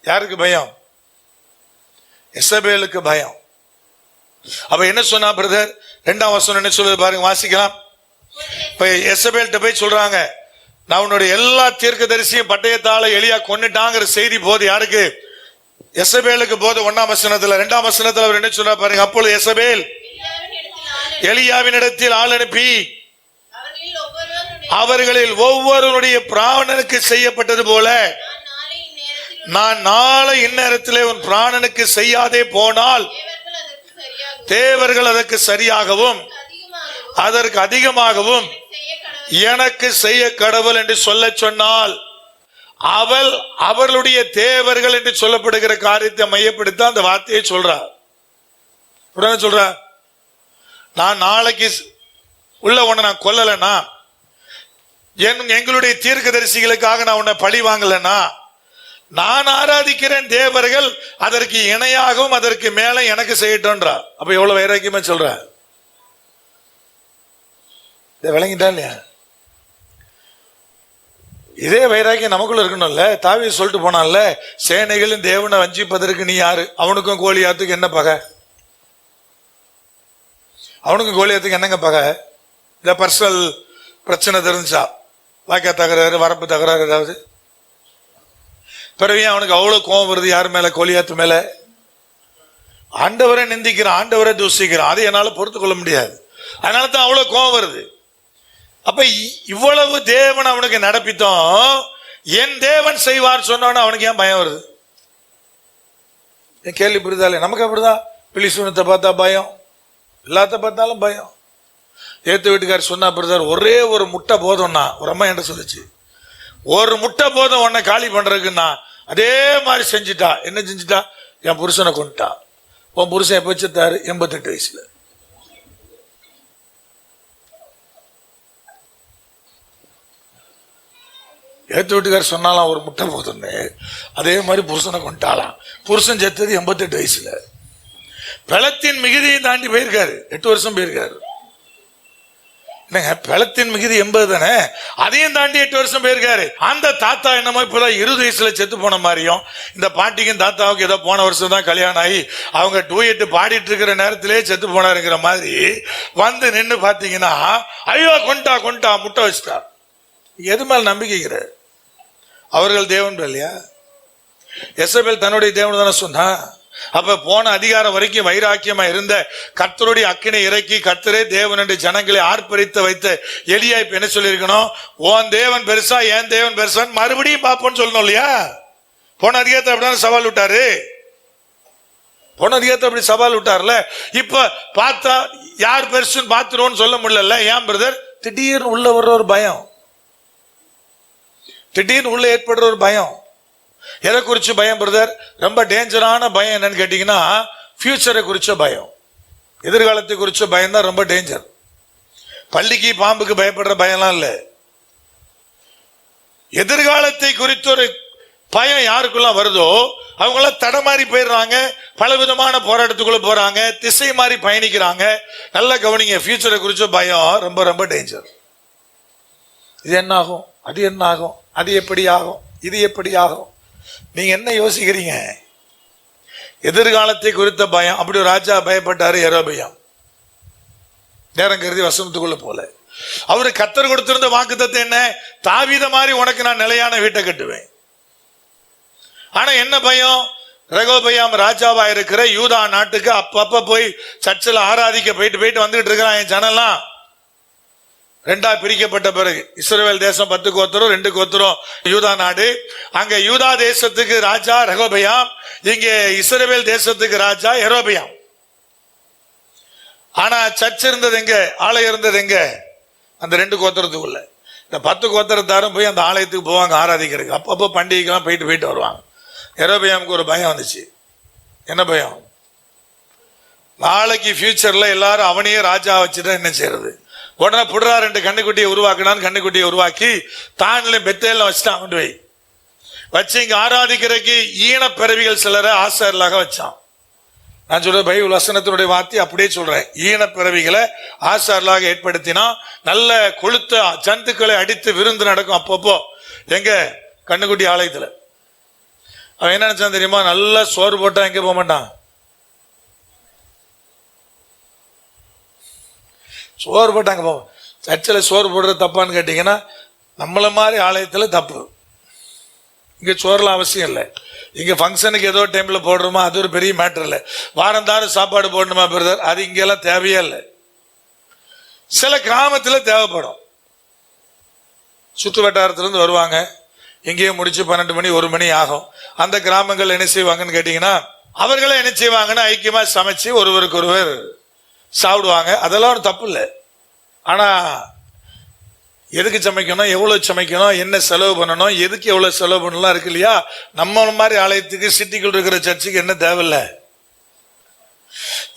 யாருக்கு? பயம் எசபேலுக்கு பயம். அப்ப என்ன சொன்னா பிரதர்? 2ஆம் வசனம் என்ன சொல்லுது பாருங்க, வாசிக்கலாம். இப்ப எசபேல்கிட்ட போய் சொல்றாங்க, நான் உன்னுடைய எல்லா தீர்க்கதரிசியும் பட்டயத்தால எலியா கொன்னுட்டாங்கிற செய்தி போது யாருக்கு? எசபேலுக்கு போது 1ஆம் வசனத்துல. 2ஆம் வசனத்துல அவர் என்ன சொல்றா பாருங்க, அப்பொழுது எசபேல் எலியாவின் இடத்தில் ஆள் அனுப்பி அவர்களில் ஒவ்வொருவருடைய பிராணனுக்கு செய்யப்பட்டது போல நான் நாளை இந்நேரத்திலே உன் பிராணனுக்கு செய்யாதே போனால் தேவர்கள் அதற்கு சரியாகவும் அதற்கு அதிகமாகவும் எனக்கு செய்ய கடவுள் என்று சொல்ல சொன்னால், அவள் அவர்களுடைய தேவர்கள் என்று சொல்லப்படுகிற காரியத்தை மையப்படுத்த அந்த வார்த்தையை சொல்றார். சொல்றா, நான் நாளைக்கு உள்ள உன்னை நான் கொல்லலனா, எங்களுடைய தீர்க்கதரிசிகளுக்காக நான் உன்னை பழி வாங்கலனா, நான் ஆராதிக்கிறேன் தேவர்கள் அதற்கு இணையாகவும் அதற்கு மேல எனக்கு செய்யட்டோன்றா. அப்ப எவ்வளவு வைராக்கியமா சொல்ற, விளங்கிட்டா இல்லையா? இதே வைராக்கியம் நமக்குள்ள இருக்கணும்ல. தாவீது சொல்லிட்டு போனான்ல, சேனைகளின் தேவனை வஞ்சிப்பதற்கு நீ யாரு? அவனுக்கும் கோலியாத்துக்கு என்ன பகை? அவனுக்கும் கோலியாத்துக்கு என்னங்க பகை? இந்த பர்சனல் பிரச்சனை தெரிஞ்சா, வாக்கிய தகராறு, வரப்பு தகராறு ஏதாவது, பிறகு அவனுக்கு அவ்வளவு கோபம் வருது யார் மேல? கோலியாத்து மேல. ஆண்டவரை நிந்திக்கிறான், ஆண்டவரை தூசிக்கிறான், அதை என்னால பொறுத்து கொள்ள முடியாது. அதனால தான் அவ்வளவு கோபம் வருது. அப்ப இவ்வளவு தேவன் அவனுக்கு நடப்பித்தோம், என் தேவன் செய்வார் சொன்னவன அவனுக்கு ஏன் பயம் வருது? என் கேள்வி புரிதாலே? நமக்கு அப்படிதான். பிலிசூனத்தை பார்த்தா பயம், எல்லாத்த பார்த்தாலும் பயம். ஏத்து வீட்டுக்காரர் சொன்னா, பிரதர் ஒரே ஒரு முட்டை போதும்னா, ஒரு அம்மா என்கிட்ட சொல்லிச்சு, ஒரு முட்டை போதும் உன்னை காலி பண்றதுக்குன்னா. அதே மாதிரி செஞ்சுட்டா. என்ன செஞ்சுட்டா? என் புருஷனை கொண்டுட்டா. உன் புருஷன் எப்ப செத்தாரு? 88 வயசுல. ஏத்து வீட்டுக்காரர் சொன்னாலாம் ஒரு முட்டை போதும்னு, அதே மாதிரி புருஷனை கொண்டுட்டாலாம். புருஷன் செத்தது 88 வயசுல. பலத்தின் மிகுதியை தாண்டி போயிருக்காரு, 8 வருஷம் போயிருக்காரு. பலத்தின் மிகுதி 80 தானே, அதையும் தாண்டி 8 வருஷம் போயிருக்காரு. அந்த தாத்தா என்னமோ இப்பதான் 20 வயசுல செத்து போன மாதிரியும், இந்த பாட்டிக்கும் தாத்தாவுக்கு ஏதோ போன வருஷம் தான் கல்யாணம் ஆகி அவங்க டூயட் பாடிட்டு இருக்கிற நேரத்திலே செத்து போனாருங்கிற மாதிரி வந்து நின்று பாத்தீங்கன்னா, ஐயோ கொண்டா கொண்டா முட்டை வச்சுட்டா. எது மேல நம்பிக்கைங்கிற? அவர்கள் தேவன் இல்லையா? எசபேல் தன்னுடைய தேவன் தானே சொன்னா. அப்ப போன அதிகாரம் வரைக்கும் வைராக்கியமா இருந்த கர்த்தருடைய அக்கினை இறக்கி கர்த்தரே தேவன் என்று ஜனங்களை ஆர்ப்பரித்து வைத்த எலியா இப்ப என்ன சொல்லியிருக்கணும்? உன் தேவன் பெருசா என் தேவன் பெருசா மறுபடியும் பார்ப்போம்னு சொல்லணும் இல்லையா? போன அதிகாரத்தை அப்படிதான் சவால் விட்டாரு. போன அதிகாரத்தை அப்படி சவால் விட்டார்ல. இப்ப பார்த்தா யார் பெருசுன்னு பாத்துருவோம்னு சொல்ல முடியல. ஏன் பிரதர்? திடீர்னு உள்ள வர்ற ஒரு பயம், திடீர்னு உள்ள ஏற்படுற ஒரு பயம். எதை குறிச்சு பயம் பிரதர்? ரொம்ப டேஞ்சரான பயம் என்னன்னு கேட்டீங்கன்னா, ஃபியூச்சரை குறிச்ச பயம், எதிர்காலத்தை குறிச்ச பயம் தான் ரொம்ப டேஞ்சர். பள்ளிக்கு பாம்புக்கு பயப்படுற பயம்லாம் இல்ல. எதிர்காலத்தை குறித்த ஒரு பயம் யாருக்குள்ள வருதோ அவங்களாம் தடமாறி போயிடுறாங்க, பலவிதமான போராட்டத்துக்குள்ள போறாங்க, திசை மாறி பயணிக்கிறாங்க. நல்லா கவனிங்க, ஃபியூச்சரை குறிச்ச பயம் ரொம்ப ரொம்ப டேஞ்சர். இது என்ன ஆகும், அது என்ன ஆகும், அது எப்படி ஆகும், இது எப்படி ஆகும், நீங்க என்ன யோசிக்கிறீங்க? எதிர்காலத்தை குறித்த பயம். அப்படி ஒரு ராஜா பயப்பட்டாரு, யெரொபெயாம். நேரம் கருதி வசனத்துக்குள்ள போல. அவரு கர்த்தர் கொடுத்திருந்த வாக்குத்தத்தம் என்ன? தாவீத மாதிரி உனக்கு நான் நிலையான வீட்டை கட்டுவேன். ஆனா என்ன பயம்? ரெகோபெயாம் ராஜாவா இருக்கிற யூதா நாட்டுக்கு அப்பப்ப போய் சர்ச்சில் ஆராதிக்க போயிட்டு வந்துட்டு இருக்கிறான். என் ஜனெல்லாம் ரெண்டா பிரிக்கப்பட்ட பிறகு இஸ்ரவேல் தேசம் 10 கோத்திரம், 2 கோத்திரம் யூதா நாடு. அங்க யூதா தேசத்துக்கு ராஜா ரெகோபெயாம், இங்க இஸ்ரவேல் தேசத்துக்கு ராஜா யெரொபெயாம். ஆனா சர்ச் இருந்தது எங்க, ஆலயம் இருந்தது எங்க? அந்த 2 கோத்திரத்துக்குள்ள. இந்த 10 கோத்திரத்தாரும் போய் அந்த ஆலயத்துக்கு போவாங்க ஆராதிக்கிறதுக்கு. அப்பப்போ பண்டிகைக்கெல்லாம் போயிட்டு வருவாங்க. யெரொபெயாமுக்கு ஒரு பயம் வந்துச்சு. என்ன பயம்? நாளைக்கு ஃபியூச்சர்ல எல்லாரும் அவனையே ராஜா வச்சுட்டா என்ன செய்யறது? உடனே புடுறா 2 கண்ணுக்குட்டியை உருவாக்கினான். கண்ணுக்குட்டியை உருவாக்கி தானிலும் பெத்தேல வச்சுட்டான். கொண்டு போய் வச்சு இங்க ஆராதிக்கிறதுக்கு ஈனப்பிறவிகள் சிலரை ஆசாரியர்களாக வச்சான். நான் சொல்ற பைபிள் வசனத்தினுடைய வார்த்தை அப்படியே சொல்றேன். ஈனப்பிறவிகளை ஆசாரியர்களாக ஏற்படுத்தினா நல்ல கொளுத்த ஜந்துக்களை அடித்து விருந்து நடக்கும். அப்பப்போ எங்க கண்ணுக்குட்டி ஆலயத்துல அவன் என்ன நினைச்சான் தெரியுமா? நல்லா சோறு போட்டா எங்க போக மாட்டான். சோறு போட்டு அங்கே போவோம். சர்ச்சில் சோறு போடுறது தப்பான்னு கேட்டிங்கன்னா, நம்மளை மாதிரி ஆலயத்தில் தப்பு. இங்கே சோறுலாம் அவசியம் இல்லை. இங்கே ஃபங்க்ஷனுக்கு ஏதோ டைமில் போடுறோமா, அது ஒரு பெரிய மேட்டர் இல்லை. வாரந்தாரும் சாப்பாடு போடணுமா பிரதர், அது இங்கெல்லாம் தேவையே இல்லை. சில கிராமத்தில் தேவைப்படும். சுற்று வட்டாரத்துலேருந்து வருவாங்க, இங்கேயும் முடிச்சு 12 மணி 1 மணி ஆகும். அந்த கிராமங்கள் என்ன செய்வாங்கன்னு கேட்டிங்கன்னா, அவர்களே என்ன செய்வாங்கன்னா ஐக்கியமாக சமைச்சு ஒருவருக்கு ஒருவர் சாப்பிடுவாங்க. அதெல்லாம் ஒரு தப்பு இல்லை. ஆனால் எதுக்கு சமைக்கணும், எவ்வளோ சமைக்கணும், என்ன செலவு பண்ணணும், எதுக்கு எவ்வளோ செலவு பண்ணலாம் இருக்கு இல்லையா? நம்ம மாதிரி ஆலயத்துக்கு சிட்டிக்குள் இருக்கிற சர்ச்சுக்கு என்ன தேவையில்லை.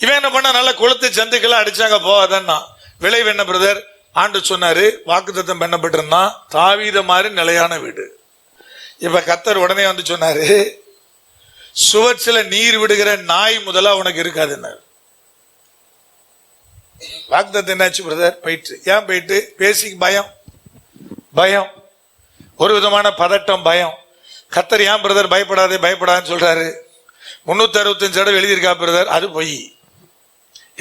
இவன் என்ன பண்ணா, நல்ல கொளுத்து சந்துக்கெல்லாம் அடிச்சாங்க போவாதான். விளைவு என்ன பிரதர்? ஆண்டு சொன்னாரு, வாக்குத்தத்தம் பண்ணப்பட்டிருந்தான் தாவீத மாதிரி நிலையான வீடு. இப்ப கர்த்தர் உடனே வந்து சொன்னாரு, சுவற்றில நீர் விடுகிற நாய் முதல்ல உனக்கு இருக்காதுன்னாரு. வாக்குத்தத்தம் என்னாச்சு பிரதர்? போயிட்டு. ஏன் போயிட்டு? பேசிக் பயம், பயம், ஒரு விதமான பதட்டம், பயம். கர்த்தர் ஏன் பிரதர் பயப்படாதே பயப்படாதுன்னு சொல்றாரு? 365 தடவை எழுதியிருக்கா பிரதர், அது பொய்.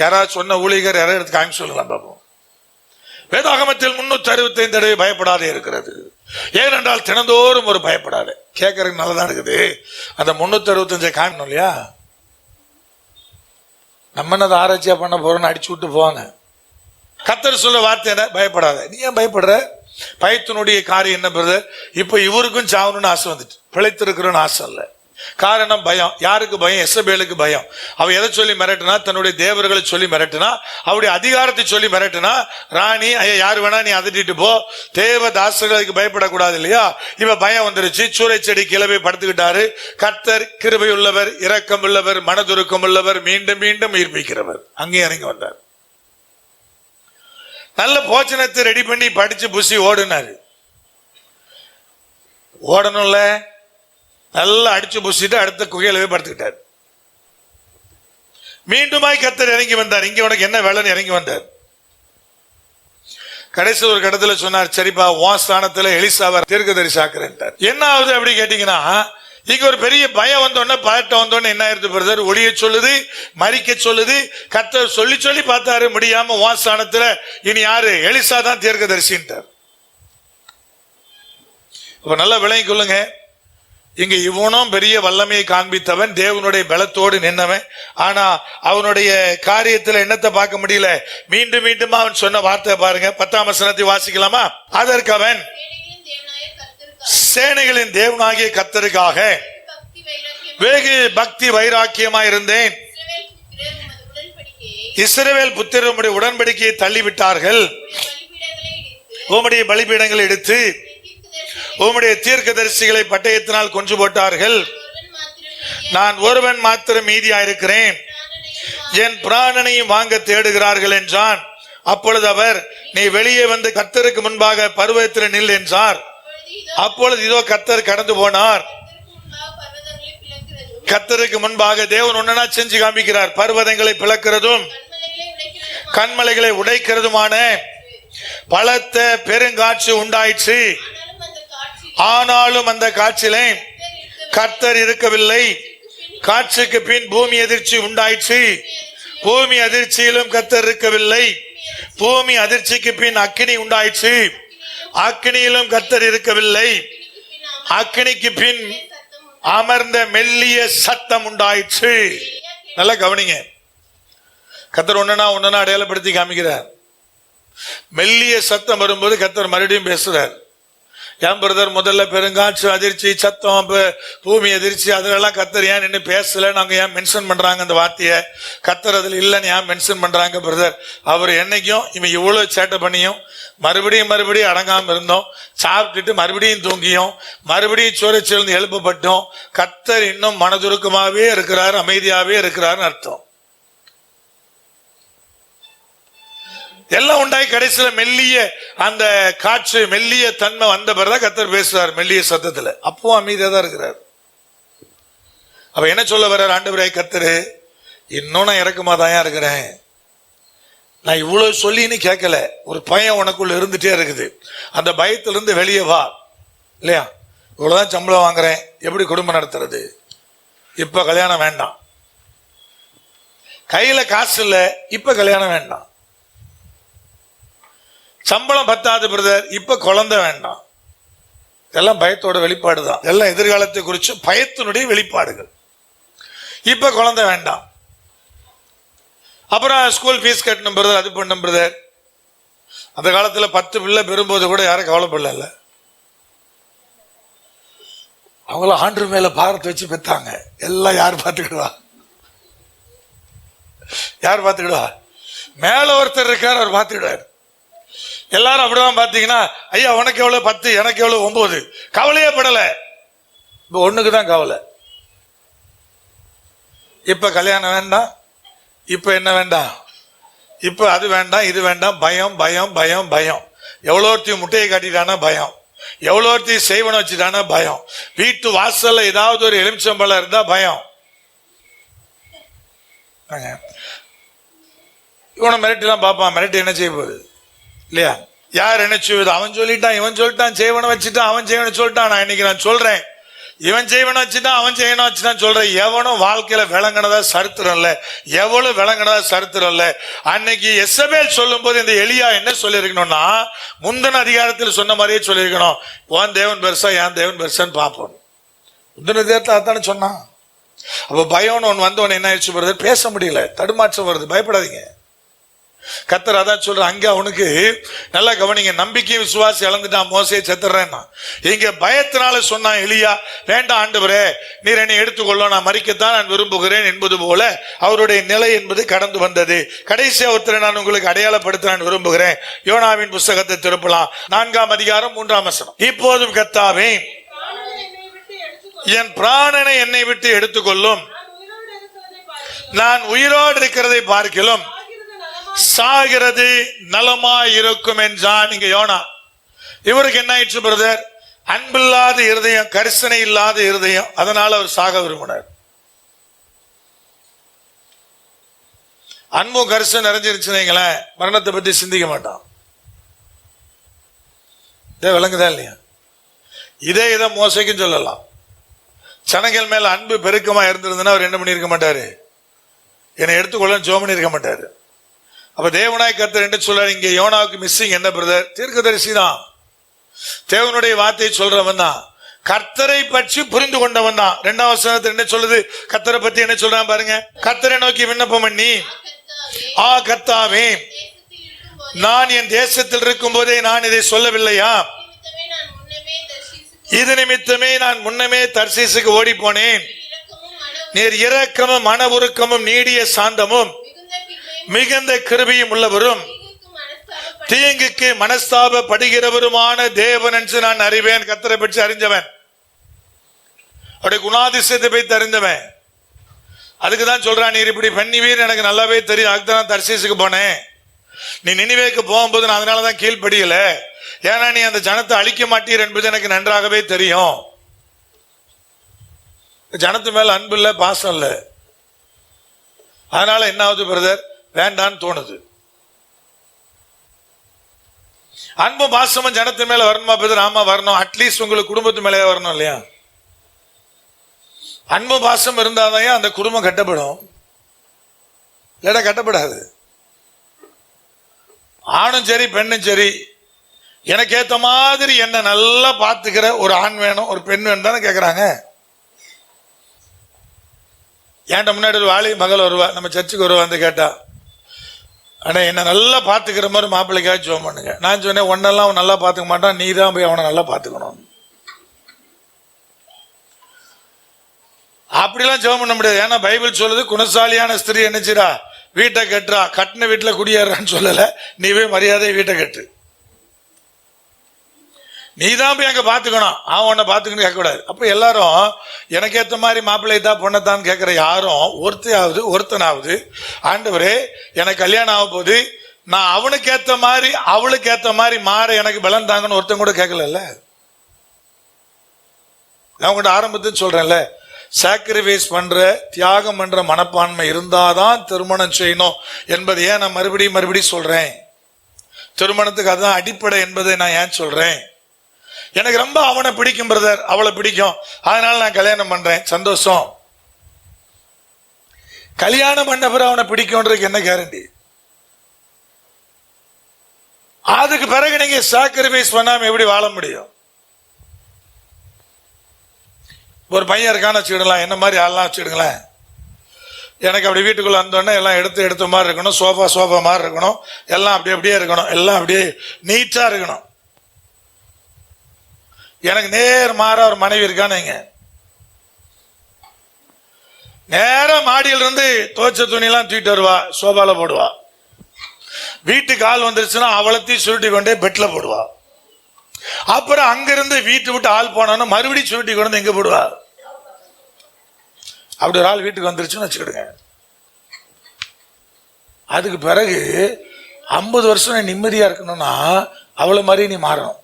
யாராவது சொன்ன ஊழியர் யாராவது எடுத்து காமி சொல்லலாம் பாப்போம். வேதாகமத்தில் 365 தடவை பயப்படாதே இருக்கிறது. ஏனென்றால் தினந்தோறும் ஒரு பயப்படாது. கேட்கறதுக்கு நல்லதான் இருக்குது. அந்த 365 காமிக்கணும் இல்லையா? நம்ம என்ன ஆராய்ச்சியா பண்ண போறோம்னு அடிச்சு விட்டு போவாங்க. கர்த்தர் சொல்ல வார்த்தை என்ன? பயப்படாத. நீ ஏன் பயப்படுற? பயத்தினுடைய காரியம் என்ன பிரதர்? இப்ப இவருக்கும் சாவணும்னு ஆசை வந்துட்டு, பிழைத்திருக்கிறோன்னு ஆசை இல்லை. காரணம் பயம். யாருக்கு பயம்? எசபேலுக்கு பயம். அவ எதை சொல்லி மிரட்டினா? தன்னுடைய தேவர்களை சொல்லி மிரட்டினா, அவருடைய அதிகாரத்தை சொல்லி மிரட்டினா. ராணி ஐயா யாரு வேணா நீ அதட்டிட்டு போ, தேவ தாசர்களுக்கு பயப்படக்கூடாது இல்லையா? இவ பயம் வந்துருச்சு. சூறை செடி கிளம்பி படுத்துக்கிட்டாரு. கர்த்தர் கிருபை உள்ளவர், இரக்கம் உள்ளவர், மனதுருக்கம் உள்ளவர், மீண்டும் மீண்டும் உயிர்ப்பிக்கிறவர். அங்கேயும் இறங்கி வந்தார். நல்ல போச்சனத்தை ரெடி பண்ணி படிச்சு புசி ஓடுனாரு. ஓடணும்ல, நல்லா அடிச்சு புசிட்டு அடுத்த குகையில போய் படுத்துக்கிட்டார். மீண்டுமாய் கர்த்தர் இறங்கி வந்தார். இங்க உனக்கு என்ன வேலைன்னு இறங்கி வந்தார். கடைசி ஒரு கடத்துல சொன்னார், சரிப்பா உன் ஸ்தானத்துல எலிசாவை தீர்க்கதரிசி ஆக்குறேன்ட்டார். என்ன ஆகுது அப்படி கேட்டீங்கன்னா, இங்க ஒரு பெரிய பயம் வந்தோடனே, பதட்டம் வந்தோடனே என்ன ஆயிருது பிரதர்? ஒளிய சொல்லுது, மறிக்க சொல்லுது. கர்த்தர் சொல்லி சொல்லி பார்த்தாரு, முடியாம உன் ஸ்தானத்துல இனி யாரு? எலிசா தான் தீர்க்கதரிசின்ட்டார். இப்ப நல்லா விளங்கி கொள்ளுங்க. இங்க இவனும் பெரிய வல்லமையை காண்பித்தவன், தேவனுடைய பலத்தோடு நின்னவன். ஆனா அவனுடைய காரியத்துல என்னத்தை பார்க்க முடியல. மீண்டும் மீண்டும் அவன் சொன்ன வார்த்தை பாருங்க, 10ஆம் வசனத்தை வாசிக்கலாமா? அதற்கு அவன் சேனைகளின் தேவனாகிய கர்த்தருக்காக வெகு பக்தி வைராக்கியமா இருந்தேன். இஸ்ரவேல் புத்திரர் உம்முடைய உடன்படிக்கையை தள்ளிவிட்டார்கள், உம்முடைய பலிபீடங்களை எடுத்து உம்முடைய தீர்க்கதரிசிகளை பட்டயத்தினால் கொன்று போட்டார்கள். நான் ஒருவன் மாத்திரம் மீதியாயிருக்கிறேன், என் பிராணனையும் வாங்க தேடுகிறார்கள் என்றான். அப்பொழுது அவர், நீ வெளியே வந்து கர்த்தருக்கு முன்பாக பர்வதத்தில் நில் என்றார். அப்பொழுது இதோ கர்த்தர் கடந்து போனார். கர்த்தருக்கு முன்பாக தேவன் ஒன்னா செஞ்சு காமிக்கிறார். பர்வதங்களை பிளக்கிறதும் கண்மலைகளை உடைக்கிறதுமான பலத்த பெருங்காட்சி உண்டாயிற்று. ஆனாலும் அந்த காட்சியிலே கர்த்தர் இருக்கவில்லை. காட்சிக்கு பின் பூமி அதிர்ச்சி உண்டாயிற்று. பூமி அதிர்ச்சியிலும் கர்த்தர் இருக்கவில்லை. பூமி அதிர்ச்சிக்கு பின் அக்கினி உண்டாயிற்று. அக்கினியிலும் கர்த்தர் இருக்கவில்லை. அக்கினிக்கு பின் அமர்ந்த மெல்லிய சத்தம் உண்டாயிற்று. நல்லா கவனிங்க, கர்த்தர் ஒன்னா அடையாளப்படுத்தி காமிக்கிறார். மெல்லிய சத்தம் வரும்போது கர்த்தர் மறுபடியும் பேசுறார். ஏன் பிரதர் முதல்ல பெருங்காற்று அதிர்ச்சி சத்தம் பூமி அதிர்ச்சி அதெல்லாம் கர்த்தர் ஏன் நின்று பேசல, நாங்க ஏன் மென்ஷன் பண்றாங்க அந்த வார்த்தையை? கர்த்தர் அதுல இல்லைன்னு ஏன் மென்ஷன் பண்றாங்க பிரதர்? அவர் என்னைக்கும் இவன் இவ்வளவு சேட்டை பண்ணியும் மறுபடியும் அடங்காம இருந்தோம், சாப்பிட்டுட்டு மறுபடியும் தூங்கியும் மறுபடியும் சோரச்சிலிருந்து எழுப்பப்பட்டோம். கர்த்தர் இன்னும் மனதுருக்கமாவே இருக்கிறார், அமைதியாவே இருக்கிறார்னு அர்த்தம். எல்லாம் உண்டாய் கடைசியில மெல்லிய அந்த காற்று மெல்லிய தன்மை வந்த பிறகு கர்த்தர் பேசுறார் மெல்லிய சத்தத்துல. அப்போ அமைதியா தான் இருக்கிறார். அப்ப என்ன சொல்ல வர்றார் ஆண்டவரே கர்த்தரு? இன்னும் நான் இறக்கமாதான் இருக்கிறேன், நான் இவ்வளவு சொல்லின்னு கேட்கல. ஒரு பயம் உனக்குள்ள இருந்துட்டே இருக்குது. அந்த பயத்திலிருந்து வெளியே வா. இல்லையா? இவ்வளவுதான் சம்பளம் வாங்குறேன், எப்படி குடும்பம் நடத்துறது? இப்ப கல்யாணம் வேண்டாம். கையில காசு இல்ல, இப்ப கல்யாணம் வேண்டாம். சம்பளம் பத்தாது பிரதர், இப்ப குழந்தை வேண்டாம். இதெல்லாம் பயத்தோட வெளிப்பாடு தான். எல்லாம் எதிர்காலத்தை குறிச்சு பயத்தினுடைய வெளிப்பாடுகள். இப்ப குழந்தை வேண்டாம். அப்புறம் ஸ்கூல் ஃபீஸ் கட்டணும் பிரதர், அது பண்ணும் பிரதர். அந்த காலத்துல 10 பிள்ளை பெறும்போது கூட யாரும் கவலைப்படல. அவங்கள ஆண்டு மேல பாரத்தை வச்சு பெத்தாங்க. எல்லாம் யார் பார்த்துக்கிடுவா? யார் பார்த்துக்கிடுவா? மேல ஒருத்தர் இருக்கார், அவர் பார்த்துக்கிடுவார். எல்லாரும் அப்படிதான் பாத்தீங்கன்னா, ஐயா உனக்கு எவ்வளவு 10, எனக்கு எவ்வளவு 9, கவலையே படல. இப்ப ஒண்ணுக்கு தான் கவலை. இப்ப கல்யாணம் வேண்டாம், இப்ப என்ன வேண்டாம், இப்ப அது வேண்டாம், இது வேண்டாம். பயம் பயம் பயம் பயம். எவ்வளோத்தையும் முட்டையை காட்டிட்டானா பயம், எவ்வளோத்தையும் செய்வன வச்சுட்டானா பயம், வீட்டு வாசல்ல ஏதாவது ஒரு எலுமிச்சம்பழம் இருந்தா பயம். இவனை மிரட்டிலாம் பார்ப்பான். மிரட்டி என்ன செய்ய போகுது? இல்லையா? யார் என்ன செய்வது? அவன் சொல்லிட்டான், இவன் சொல்லிட்டான், செய்வனை வச்சுட்டான், அவன் செய்வனை சொல்லிட்டான். நான் இன்னைக்கு நான் சொல்றேன், இவன் செய்வனை வச்சுட்டான், அவன் செய்வனை வச்சுட்டான் சொல்றேன். எவனும் வாழ்க்கையில விளங்கினதா சரித்திரம் இல்ல, எவ்வளவு விளங்கினதா சரித்திரம் இல்ல. அன்னைக்கு எசபேல் சொல்லும் போது இந்த எலியா என்ன சொல்லிருக்கணும்னா, முந்தின அதிகாரத்தில் சொன்ன மாதிரியே சொல்லியிருக்கணும். உன் தேவன் பெருசா என் தேவன் பெருசான்னு பார்ப்போம். முந்தின தேவத்தை அதானே சொன்னான். அப்ப பயம்னு ஒன்று வந்தவன் என்ன ஆயிடுச்சு பிரதர்? பேச முடியல, தடுமாற்றம் வருது. பயப்படாதீங்க, கர்த்தர் அதான் சொல்ற. அங்க அவனுக்கு நல்லா கவனிங்க, நம்பிக்கை விசுவாசி இழந்துட்டான், மோசையை செத்துறேன்னா. இங்க பயத்தினால சொன்னான் எலியா, வேண்டாம் ஆண்டவரே, நீர் என்னை எடுத்துக்கொள்ள, நான் மரிக்கத்தான் நான் விரும்புகிறேன் என்பது போல அவருடைய நிலை என்பது கடந்து வந்தது. கடைசி ஒருத்தரை நான் உங்களுக்கு அடையாளப்படுத்த நான் விரும்புகிறேன். யோனாவின் புஸ்தகத்தை திருப்பலாம், 4ஆம் அதிகாரம் 3ஆம் வசனம். இப்போதும் கர்த்தாவே, என் பிராணனை என்னை விட்டு எடுத்துக்கொள்ளும், நான் உயிரோடு இருக்கிறதை பார்க்கிலும் சாகிறது நலமாய் இருக்கும் என்றான். இங்க யோனா. இவருக்கு என்ன ஆயிடுச்சு பிரதர்? அன்பில்லாத இருதயம், கரிசனை இல்லாத இருதயம், அதனால அவர் சாக விரும்பினார். அன்பும் கரிசனை நிறைஞ்சிருச்சுங்களே, மரணத்தை பத்தி சிந்திக்க மாட்டான். இதே விளங்குதா இல்லையா? இதை மோசைக்கும் சொல்லலாம். சனங்கள் மேல அன்பு பெருக்கமா இருந்திருந்தா அவர் என்ன பண்ணிருக்க மாட்டாரு? என்னை எடுத்துக்கொள்ள ஜோம் பண்ணிருக்க மாட்டாரு. அப்ப தேவனாய் கர்த்தர் என்று சொல்றாரு. இங்க யோனாவுக்கு மிஸ்ஸிங் என்ன பிரதர்? தீர்க்கதரிசி தான், தேவனுடைய வார்த்தையை சொல்றவன் தான். கர்த்தரை பற்றி புரிந்து கொண்டவன் தான். 2ஆம் வசனத்துல என்ன சொல்லுது? கர்த்தரை பத்தி என்ன சொல்றான் பாருங்க. கர்த்தரை நோக்கி விண்ணப்பம் பண்ணி, ஆ கர்த்தாவே, நான் என் தேசத்தில் இருக்கும் போதே நான் இதை சொல்லவில்லையா? இது நிமித்தமே நான் முன்னமே தர்சீசுக்கு ஓடி போனேன். நீர் இரக்கமும் மன உருக்கமும் நீடிய சாந்தமும் மிகுந்த கிருபையும் உள்ளவரும் தீங்குக்கு மனஸ்தாபப்படுகிறவருமான தேவன் என்று நான் அறிவேன். கர்த்தரை பற்றி அறிஞ்சவன், அவருடைய குணாதிசயத்தை போய் தெரிந்தவன். அதுக்குதான் சொல்றான், நீர் இப்படி பண்ணுவீர் எனக்கு நல்லாவே தெரியும். அதுதான் தர்சீசுக்கு போனேன். நீ நினிவேக்கு போகும்போது நான் அதனாலதான் கீழ்படியல. ஏன்னா நீ அந்த ஜனத்தை அழிக்க மாட்டீர் என்பது எனக்கு நன்றாகவே தெரியும். ஜனத்து மேல அன்பு இல்ல, பாசம் இல்ல. அதனால என்ன ஆகுது பிரதர்? வேண்டான்னு தோணுது. அன்பு பாசமும் ஜனத்து மேல வரணுமா பிரதர்? ஆமா வரணும். அட்லீஸ்ட் உங்களுக்கு குடும்பத்து மேலே வரணும் இல்லையா? அன்பு பாசம் இருந்தாதான் அந்த குடும்பம் கட்டப்படும், இல்லடா கட்டப்படாது. ஆணும் சரி பெண்ணும் சரி, எனக்கு ஏத்த மாதிரி என்ன நல்லா பாத்துக்கிற ஒரு ஆண் வேணும், ஒரு பெண் வேணும் தானே கேக்குறாங்க. என்கிட்ட முன்னாடி ஒரு வாலி மகள் வருவா, நம்ம சர்ச்சுக்கு வருவா, வந்து கேட்டா, ஆனா என்ன நல்லா பாத்துக்கிற மாதிரி மாப்பிள்ளைக்காக ஜோம் பண்ணுங்க. நான் சொன்னேன், ஒன்னெல்லாம் அவன் நல்லா பாத்துக்க மாட்டான், நீ தான் போய் அவனை நல்லா பாத்துக்கணும். அப்படிலாம் ஜெபம் பண்ண முடியாது. ஏன்னா பைபிள் சொல்லுது, குணசாலியான ஸ்திரீ என்னச்சுடா வீட்டை கட்டுறா, கட்டின வீட்டுல குடியேறான்னு சொல்லல. நீ போய் மரியாதை வீட்டை கட்டு, நீ தான் போய் அங்க பாத்துக்கணும், அவன் உன்னை பாத்துக்கணும் கேட்க கூடாது. அப்ப எல்லாரும் எனக்கு ஏத்த மாதிரி மாப்பிள்ளை தான் பொண்ணத்தான் கேட்கிற யாரும் ஒருத்தனாவது ஆண்டவரே எனக்கு கல்யாணம் ஆக போது, நான் அவனுக்கு ஏத்த மாதிரி அவளுக்கு ஏத்த மாதிரி மாற எனக்கு பலன் தாங்கன்னு ஒருத்தன் கூட கேட்கல. நான் உங்கள்கிட்ட ஆரம்பத்தில் சொல்றேன்ல, சாக்ரிஃபைஸ் பண்ற, தியாகம் பண்ற மனப்பான்மை இருந்தாதான் திருமணம் செய்யணும் என்பதை ஏன் நான் மறுபடியும் சொல்றேன். திருமணத்துக்கு அதுதான் அடிப்படை என்பதை நான் ஏன் சொல்றேன். எனக்கு ரொம்ப அவனை பிடிக்கும் பிரதர், அவளை பிடிக்கும், அதனால நான் கல்யாணம் பண்றேன், சந்தோஷம். கல்யாணம் பண்ண பிறகு அவனை பிடிக்கும்ன்றதுக்கு என்ன கேரண்டி? அதுக்கு பிறகு நீங்க சாக்ரிஃபைஸ் பண்ணாம எப்படி வாழ முடியும்? ஒரு பையன் இருக்கான்னு வச்சுக்கிடலாம், என்ன மாதிரி ஆள்லாம் வச்சுக்கிடுங்களேன். எனக்கு அப்படி வீட்டுக்குள்ள வந்தோடனே எல்லாம் எடுத்த மாதிரி இருக்கணும், சோஃபா மாதிரி இருக்கணும், எல்லாம் அப்படியே இருக்கணும், எல்லாம் அப்படியே நீட்டா இருக்கணும். எனக்கு நேர் மாறா ஒரு மனைவி இருக்கானுங்க, நேர மாடியில இருந்து துவைச்ச துணியெல்லாம் தூக்கிட்டு வருவா, சோபால போடுவா. வீட்டுக்கு ஆள் வந்துருச்சுன்னா அவளத்தையும் சுருட்டி கொண்டே பெட்ல போடுவா. அப்புறம் அங்கிருந்து வீட்டு விட்டு ஆள் போனோன்னு மறுபடியும் சுருட்டி கொண்டு எங்க போடுவா. அப்படி ஒரு ஆள் வீட்டுக்கு வந்துருச்சுன்னு வச்சுக்கிடுங்க. அதுக்கு பிறகு 50 வருஷம் நிம்மதியா இருக்கணும்னா அவளை மாதிரி நீ மாறணும்.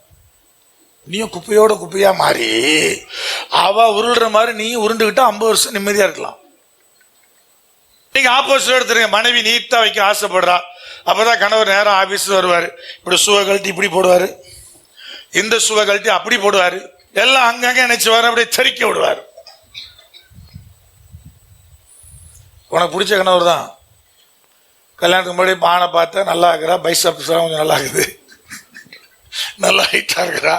நீயும் குப்பையோட குப்பையா மாறி அவ உருள்ற மாதிரி நீ உருண்டுகிட்டா 50 வருஷம் நிம்மதியா இருக்கலாம். நீங்க ஆப்போசிட் எடுத்துருங்க, மனைவி நீட்டா வைக்க ஆசைப்படுறா, அப்பதான் கணவர் நேரம் ஆபீஸ் வருவாரு, இப்படி சுவை கழட்டி இப்படி போடுவாரு, இந்த சுவை கழட்டி அப்படி போடுவாரு, எல்லாம் அங்கங்க நினைச்சு வர அப்படியே தெரிக்க விடுவாரு. உனக்கு பிடிச்ச கணவர் தான். கல்யாணத்துக்கு முன்னாடி பானை பார்த்த நல்லா இருக்கிறா, பைசப்ஸ் கொஞ்சம் நல்லா இருக்குது, நல்லா ஹைட்டா இருக்கிறா,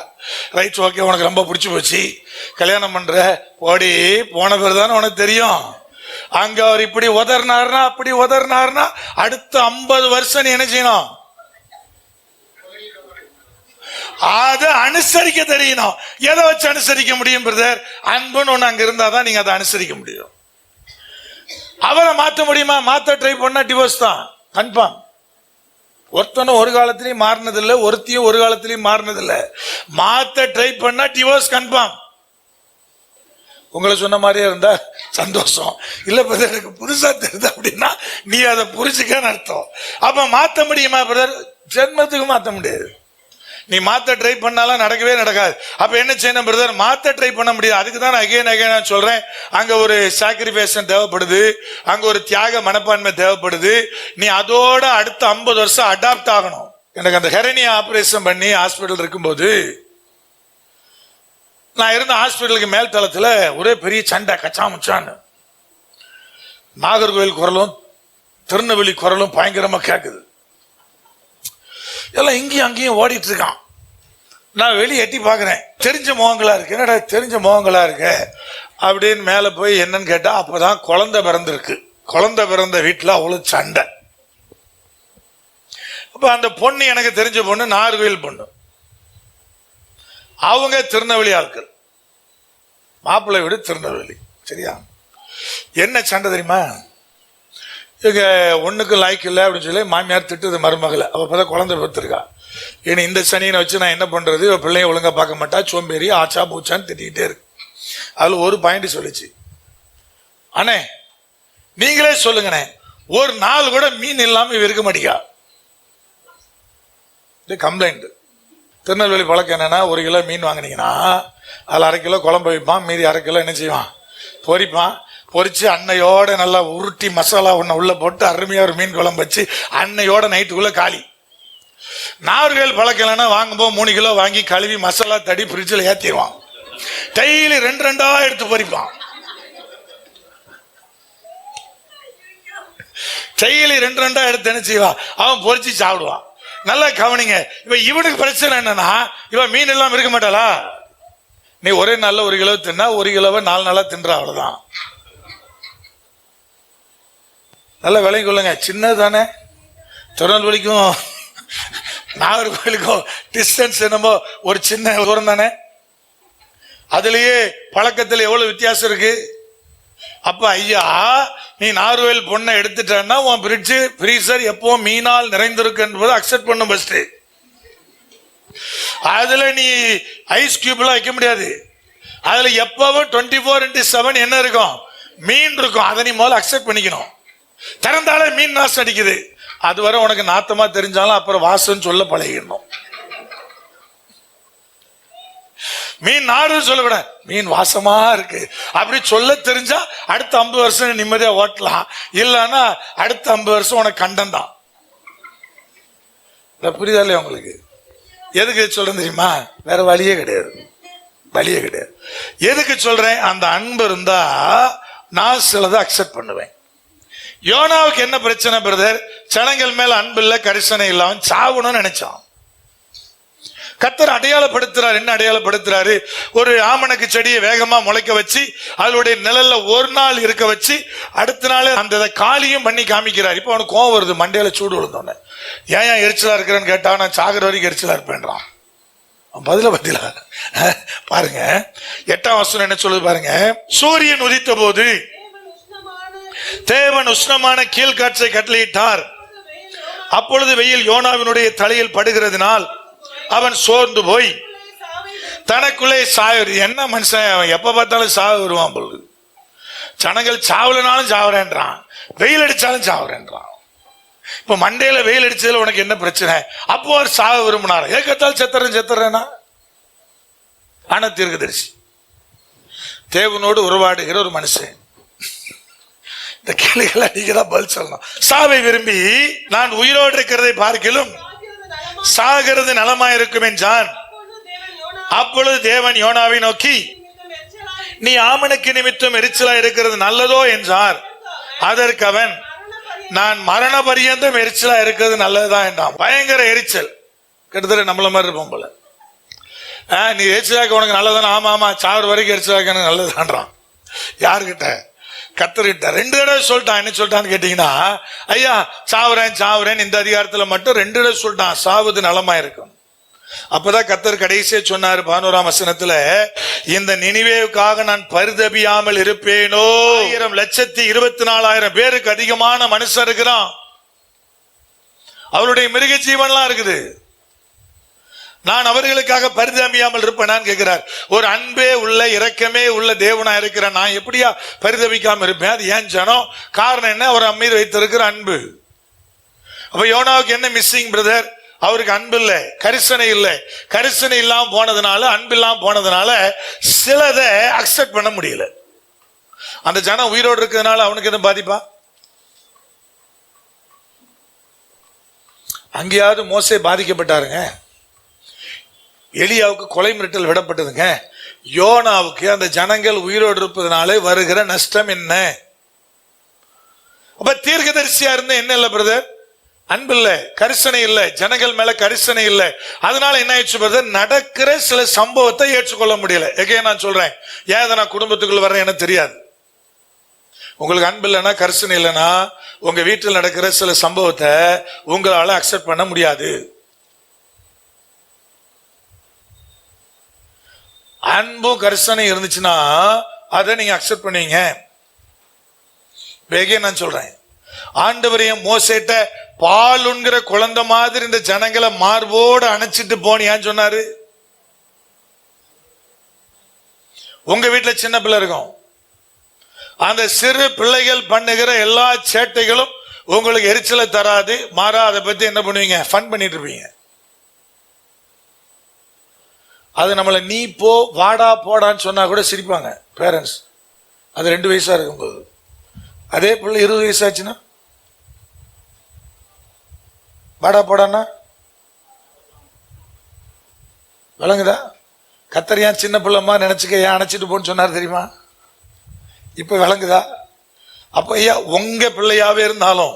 ரைட் ஓகே, உனக்கு ரொம்ப பிடிச்சி போச்சு, கல்யாணம் பண்ற ஓடி போன பேர் தானே உனக்கு தெரியும். அங்க அவர் இப்படி உதறினார்னா அப்படி உதறினார்னா அடுத்த 50 வருஷம் நீ என்ன செய்யணும்? அதை அனுசரிக்க தெரியணும். எதை வச்சு அனுசரிக்க முடியும் பிரதர்? அன்புன்னு ஒண்ணு அங்க இருந்தாதான் நீங்க அதை அனுசரிக்க முடியும். அவரை மாற்ற முடியுமா? மாத்த ட்ரை பண்ணா டிவோர்ஸ் தான் கன்ஃபார்ம். ஒருத்தனும் ஒரு காலத்திலயும் மாறினதில்லை, ஒருத்தியும் ஒரு காலத்திலயும் மாறினதில்லை. மாத்த ட்ரை பண்ணா டிவோர்ஸ் கன்ஃபார்ம். உங்களை சொன்ன மாதிரியே இருந்தா சந்தோஷம். இல்ல பிரதர் எனக்கு புதுசா தெரியுது அப்படின்னா நீ அதை புரிச்சுக்கன்னு அர்த்தம். அப்ப மாத்த முடியுமா பிரதர்? ஜென்மத்துக்கு மாத்த முடியாது. நீ மாத்த ட்ரை பண்ணாலும் நடக்கவே நடக்காது. அப்ப என்ன செய்யணும் பிரதர்? மாத்த ட்ரை பண்ண முடியாது. அதுக்கு தான் அகைன் சொல்றேன், அங்க ஒரு சாக்ரிஃபைஸ் தேவைப்படுது, அங்க ஒரு தியாக மனப்பான்மை தேவைப்படுது. நீ அதோட அடுத்த 50 வருஷம் அடாப்ட் ஆகணும். எனக்கு அந்த ஹெரனியா ஆபரேஷன் பண்ணி ஹாஸ்பிட்டல் இருக்கும்போது, நான் இருந்த ஹாஸ்பிட்டலுக்கு மேல் தளத்துல ஒரே பெரிய சண்டை, கச்சாமுச்சான்னு. நாகர்கோவில் குரலும் திருநெல்வேலி குரலும் பயங்கரமா கேக்குது. எல்லாம் இங்கேயும் அங்கேயும் ஓடிட்டு இருக்கான். நான் வெளியே எட்டி பார்க்குறேன், தெரிஞ்ச முகங்களா இருக்கு. என்னடா தெரிஞ்ச முகங்களா இருக்கு அப்படின்னு மேலே போய் என்னன்னு கேட்டா, அப்பதான் குழந்தை பிறந்திருக்கு. குழந்தை பிறந்த வீட்டில் அவ்வளோ சண்டை. அப்ப அந்த பொண்ணு எனக்கு தெரிஞ்ச பொண்ணு நார்வேல் பொண்ணு, அவங்க திருநெல்வேலி ஆட்கள், மாப்பிள்ளை வீடு திருநெல்வேலி. சரியா? என்ன சண்டை தெரியுமா? இங்க ஒண்ணுக்கு லாய்க்கு இல்லை அப்படின்னு சொல்லி மாமியார் திட்டுது மருமகளை. அப்பதான் குழந்தை பெற்றிருக்கா. ஏன்னா இந்த சனியனை வச்சு நான் என்ன பண்றது, பிள்ளைய ஒழுங்கா பார்க்க மாட்டா, சோம்பேறி, ஆச்சா பூச்சான்னு திட்டிகிட்டே இருக்கு. அதுல ஒரு பாயிண்ட் சொல்லிச்சு, அண்ணே நீங்களே சொல்லுங்கண்ணே, ஒரு நாள் கூட மீன் இல்லாம இவ இருக்க மாட்டீங்க. கம்ப்ளைண்ட். திருநெல்வேலி பழக்கம் என்னன்னா, 1 கிலோ மீன் வாங்கினீங்கன்னா அதில் 1/2 கிலோ குழம்பு வைப்பான், மீதி 1/2 கிலோ என்ன செய்வான், பொரிப்பான். பொரிச்சு அன்னையோட நல்லா உருட்டி மசாலா ஒன்று உள்ள போட்டு அருமையா ஒரு மீன் குழம்பு வச்சு அன்னையோட நைட்டுக்குள்ள காலி. நார்கள் பழக்கம் இல்லைன்னா வாங்கும்போது 3 கிலோ வாங்கி கழுவி மசாலா தடி ஃப்ரிட்ஜில் ஏற்றிடுவான். டெய்லி 2 எடுத்து பொரிப்பான். டெய்லி 2 எடுத்து என்ன செய்வான், அவன் பொரிச்சு சாப்பிடுவான். நல்லா கவனிங்க. இவனுக்கு பிரச்சனை என்னன்னா, இவன் மீன் எல்லாம் இருக்க மாட்டாளா? நீ ஒரே நாள்ல 1 கிலோ தின்னா 1 கிலோவை 4 நாளா தின்ற, அவ்வளவுதான். நல்லா விலை கொள்ளுங்க. சின்னது தானே, திருநெல்வேலிக்கும் நாகர்கோவிலுக்கும் டிஸ்டன்ஸ் என்னமோ ஒரு சின்ன தூரம் தானே. அதுலயே பழக்கத்தில் எவ்வளவு வித்தியாசம் இருக்கு. அப்ப ஐயா, நீ நார்வேல் பொண்ணை எடுத்துட்டா உன் ஃப்ரிட்ஜ் ஃப்ரீசர் எப்பவும் மீனால் நிறைந்திருக்கு என்பதை அக்செப்ட் பண்ணும். ஃபர்ஸ்ட் அதுல நீ ஐஸ் கியூப்லாம் வைக்க முடியாது. அதுல எப்பவும் 24x7 என்ன இருக்கும், மீன் இருக்கும். அதை நீ முதல்ல அக்செப்ட் பண்ணிக்கணும். திறந்தாலே மீன் நாசம் அடிக்குது. அதுவரை உனக்கு நாத்தமா தெரிஞ்சாலும் அப்புறம் வாசம் சொல்ல பழகிடணும். மீன் நாடு சொல்லக்கூடாது, மீன் வாசமா இருக்கு அப்படி சொல்ல தெரிஞ்சா அடுத்த 50 வருஷம் நிம்மதியா ஓட்டலாம். இல்லைன்னா அடுத்த 50 வருஷம் உனக்கு கண்டம் தான். புரியுதா இல்லையா உங்களுக்கு? எதுக்கு சொல்றேன் தெரியுமா? வேற வழியே கிடையாது, வழியே கிடையாது. எதுக்கு சொல்றேன்? அந்த அன்பு இருந்தா நான் சிலதை அக்செப்ட் பண்ணுவேன். யோனாவுக்கு என்ன பிரச்சனை பிரதர்? ஜனங்கள் மேல அன்பு இல்ல, கரிசனை இல்ல, அவன் சாவணும்னு நினைச்சான். கர்த்தர் அடையாளப்படுத்துறாரு. என்ன அடையாளப்படுத்துறாரு? ஒரு ஆமணக்கு செடியை வேகமா முளைக்க வச்சு அதனுடைய நிழல்ல 1 நாள் இருக்க வச்சு அடுத்த நாள் அந்த காலியும் பண்ணி காமிக்கிறார். இப்ப அவனுக்கு கோவம் வருது, மண்டையில சூடு விழுந்தோன்னு. ஏன் எரிச்சலா இருக்கிறேன்னு கேட்டா, நான் சாகுற வரைக்கும் எரிச்சலா இருப்பேன்றான். பதில பாருங்க. 8ஆம் வசனம் என்ன சொல்லுது பாருங்க. சூரியன் உதித்த போது தேவன் உஷ்ணமான கீழ்காற்றை கட்டளையிட்டார். அப்பொழுது வெயில் யோனாவினுடைய தலையில் படுகிறதுனால் அவன் சோர்ந்து போய் தனக்குள்ளே சாவு. என்ன மனுஷன், எப்ப பார்த்தாலும் சாவு வருவான் பொழுது. ஜனங்கள் சாவலனாலும் சாவுறேன்றான், வெயில் அடிச்சாலும் சாவுறேன்றான். இப்ப மண்டையில வெயில் அடிச்சதுல உனக்கு என்ன பிரச்சனை? அப்போ அவர் சாவு விரும்பினார். ஏக்கத்தால் செத்துறேன்னா. ஆனா தீர்க்கதரிசி, தேவனோடு உறவாடுகிற ஒரு மனுஷன், இந்த கேள்விகளை அடிக்கதான் பதில் சொல்லணும். சாவை விரும்பி நான் உயிரோடு இருக்கிறதை பார்க்கிலும் சாகிறது நலமாயிருக்கும் என்றான். அப்பொழுது தேவன் யோனாவை நோக்கி, நீ ஆமணக்கு நிமித்தம் எரிச்சலா இருக்கிறது நல்லதோ என்றார். அதற்கு அவன், நான் மரண பரியந்தம் எரிச்சலா இருக்கிறது நல்லதுதான் என்றான். பயங்கர எரிச்சல், கிட்டத்தட்ட நம்மள மாதிரி இருப்போம் போல. நீ எரிச்சலாக்க உனக்கு நல்லதானே? ஆமா ஆமா, சாவர வரைக்கும் எரிச்சலாக்க எனக்கு நல்லதான்றான். யாருக்கிட்ட? கர்த்தர்கிட்ட. 2 தடவை சொல்லிட்டான். என்ன சொல்லிட்டான்னு கேட்டீங்கன்னா, ஐயா சாவுறேன் இந்த அதிகாரத்துல மட்டும் 2 தடவை சொல்லிட்டான், சாவது நலமா இருக்கும். அப்பதான் கர்த்தர் கடைசியா சொன்னாரு 11ஆம் வசனத்துல, இந்த நினிவேவுக்காக நான் பரிதபியாமல் இருப்பேனோ. 1,24,000 பேருக்கு அதிகமான மனுஷன் இருக்கிறான். அவருடைய மிருக ஜீவன்லாம் இருக்குது. நான் அவர்களுக்காக பரிதபியாமல் இருப்பேனான்னு கேட்கிறார். ஒரு அன்பே உள்ள இரக்கமே உள்ள தேவனா இருக்கிற நான் எப்படியா பரிதபிக்காம இருப்பேன்? அது ஏன் ஜனம்? காரணம் என்ன? அவர் மீது வைத்திருக்கிற அன்பு. அப்ப யோனாவுக்கு என்ன மிஸ்ஸிங் பிரதர்? அவருக்கு அன்பு இல்லை, கரிசனை இல்லை. கரிசனை இல்லாம போனதுனால, அன்பு இல்லாம போனதுனால சிலதை அக்செப்ட் பண்ண முடியல. அந்த ஜனம் உயிரோடு இருக்கிறதுனால அவனுக்கு எதுவும் பாதிப்பா? அங்கேயாவது மோசே பாதிக்கப்பட்டாருங்க, எலியாவுக்கு கொலை மிரட்டல் விடப்பட்டதுங்க. யோனாவுக்கு அந்த ஜனங்கள் உயிரோடு இருப்பதனாலே வருகிற நஷ்டம் என்ன? அப்ப தீர்க்கதரிசியா இருந்த என்ன இல்ல பிரதர்? அன்பு இல்ல, கரிசனை இல்ல, ஜனங்கள் மேல கரிசனை இல்ல. அதனால என்ன ஆயிடுச்சு, நடக்கிற சில சம்பவத்தை ஏற்றுக்கொள்ள முடியல. எங்கே நான் சொல்றேன், ஏன் நான் குடும்பத்துக்குள்ள வர்றேன் எனக்கு தெரியாது. உங்களுக்கு அன்பு இல்லைன்னா, கரிசனை இல்லைன்னா, உங்க வீட்டில் நடக்கிற சில சம்பவத்தை உங்களால அக்செப்ட் பண்ண முடியாது. அன்பும் கரிசனை இருந்துச்சுன்னா அதை நீங்க அக்செப்ட் பண்ணுவீங்க. வேகே நான் சொல்றேன், ஆண்டவரையும் மோசேட்ட பாலுங்கிற குழந்தை மாதிரி இந்த ஜனங்களை மார்போடு அணைச்சிட்டு போனியான்னு சொன்னாரு. உங்க வீட்டுல சின்ன பிள்ளை இருக்கும், அந்த சிறு பிள்ளைகள் பண்ணுகிற எல்லா சேட்டைகளும் உங்களுக்கு எரிச்சலை தராது, மாறா அதை பத்தி என்ன பண்ணுவீங்க, ஃபன் பண்ணிட்டு இருப்பீங்க. அது நம்மளை நீ போ வாடா போடான்னு சொன்னா கூட சிரிப்பாங்க பேரண்ட்ஸ். அது 2 வயசா இருக்கும்போது. அதே பிள்ளை 20 வயசாச்சுன்னா வாடா போடான்னா விளங்குதா? கத்தரியா சின்ன பிள்ளைமா நினைச்சுக்க, ஏன் அணைச்சிட்டு போன்னு சொன்னார் தெரியுமா? இப்ப விளங்குதா? அப்ப ஐயா உங்க பிள்ளையாவே இருந்தாலும்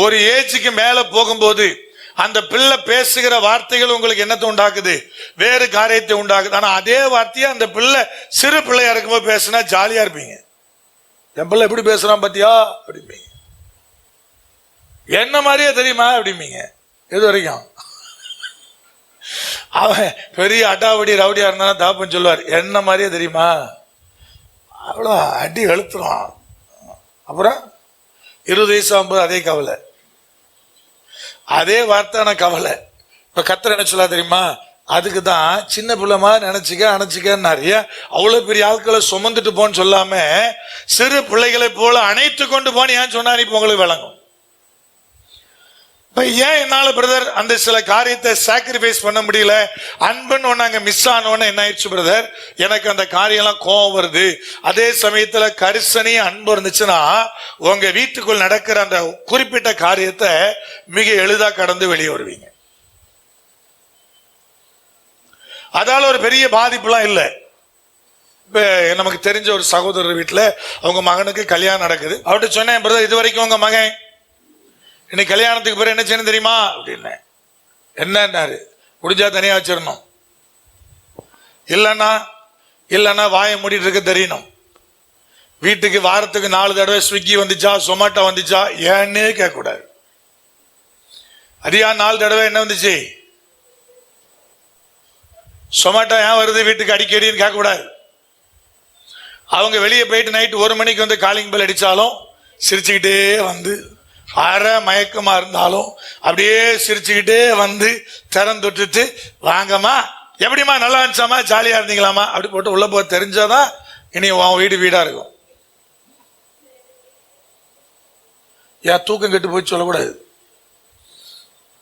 ஒரு ஏஜுக்கு மேல போகும்போது அந்த பிள்ளை பேசுகிற வார்த்தைகள் உங்களுக்கு என்னத்தை உண்டாக்குது, வேறு காரியத்தை உண்டாக்குது. ஆனா அதே வார்த்தையை அந்த பிள்ளை சிறு பிள்ளையா இருக்கும்போது பேசினா ஜாலியா இருப்பீங்க. என் பிள்ளை எப்படி பேசுறான் பாத்தியா அப்படிம்பீங்க. என்ன மாதிரியே தெரியுமா அப்படிம்பீங்க. இது வரைக்கும் அவன் பெரிய அடாவடி ரவுடியா இருந்தாலும் தாப்பன் சொல்லுவார், என்ன மாதிரியே தெரியுமா, அவ்வளோ அடி வெளுத்துருவான். அப்புறம் 20 வயசு ஆகும்போது அதே கவலை, அதே வார்த்தையான கவலை. இப்ப கத்தர் என்ன சொல்லா தெரியுமா, அதுக்கு தான் சின்ன பிள்ளைமா நினைச்சுக்க அணைச்சிக்க, அவ்வளவு பெரிய ஆட்களை சுமந்துட்டு போன்னு சொல்லாம சிறு பிள்ளைகளை போல அணைத்து கொண்டு போன்னு ஏன் சொன்னா இப்ப உங்களுக்கு விளங்கும். இப்ப ஏன் என்னால பிரதர் அந்த சில காரியத்தை சாக்ரிஃபைஸ் பண்ண முடியல, அன்புன்னு ஒண்ணு அங்க மிஸ் ஆனோன்னு என்ன ஆயிடுச்சு பிரதர், எனக்கு அந்த காரியம் எல்லாம் கோபம் வருது. அதே சமயத்துல கரிசனை அன்பு இருந்துச்சுன்னா உங்க வீட்டுக்குள் நடக்கிற அந்த குறிப்பிட்ட காரியத்தை மிக எளிதா கடந்து வெளியே வருவீங்க. அதால ஒரு பெரிய பாதிப்புலாம் இல்லை. இப்ப நமக்கு தெரிஞ்ச ஒரு சகோதரர் வீட்டுல அவங்க மகனுக்கு கல்யாணம் நடக்குது. அவர்கிட்ட சொன்னேன், பிரதர் இது வரைக்கும் உங்க மகன் இன்னைக்கு கல்யாணத்துக்கு பிறகு என்ன செய்யணும் தெரியுமா அப்படின்னு. என்னன்னாரு, முடிஞ்சா தனியா வச்சிடணும், இல்லைன்னா வாயை மூடிட்டு இருக்க தெரியணும். வீட்டுக்கு வாரத்துக்கு 4 தடவை ஸ்விக்கி வந்துச்சா சொமாட்டோ வந்துச்சா ஏன்னே கேட்க கூடாது. அதிகா 4 தடவை என்ன வந்துச்சு, சொமாட்டோ ஏன் வருது வீட்டுக்கு அடிக்கடின்னு கேட்க கூடாது. அவங்க வெளியே போயிட்டு நைட்டு 1 மணிக்கு வந்து காலிங் பெல் அடிச்சாலும் சிரிச்சுக்கிட்டே வந்து, அரை மயக்கமா இருந்தாலும் அப்படியே சிரிச்சுக்கிட்டே வந்து திறந்துட்டு, வாங்கம்மா எப்படிமா நல்லா இருந்துச்சாமா ஜாலியா இருந்தீங்களாமா அப்படி போட்டு உள்ள போக தெரிஞ்சாதான் இனி உன் வீடு வீடா இருக்கும். ஏன் தூக்கம் கெட்டு போய் சொல்லக்கூடாது.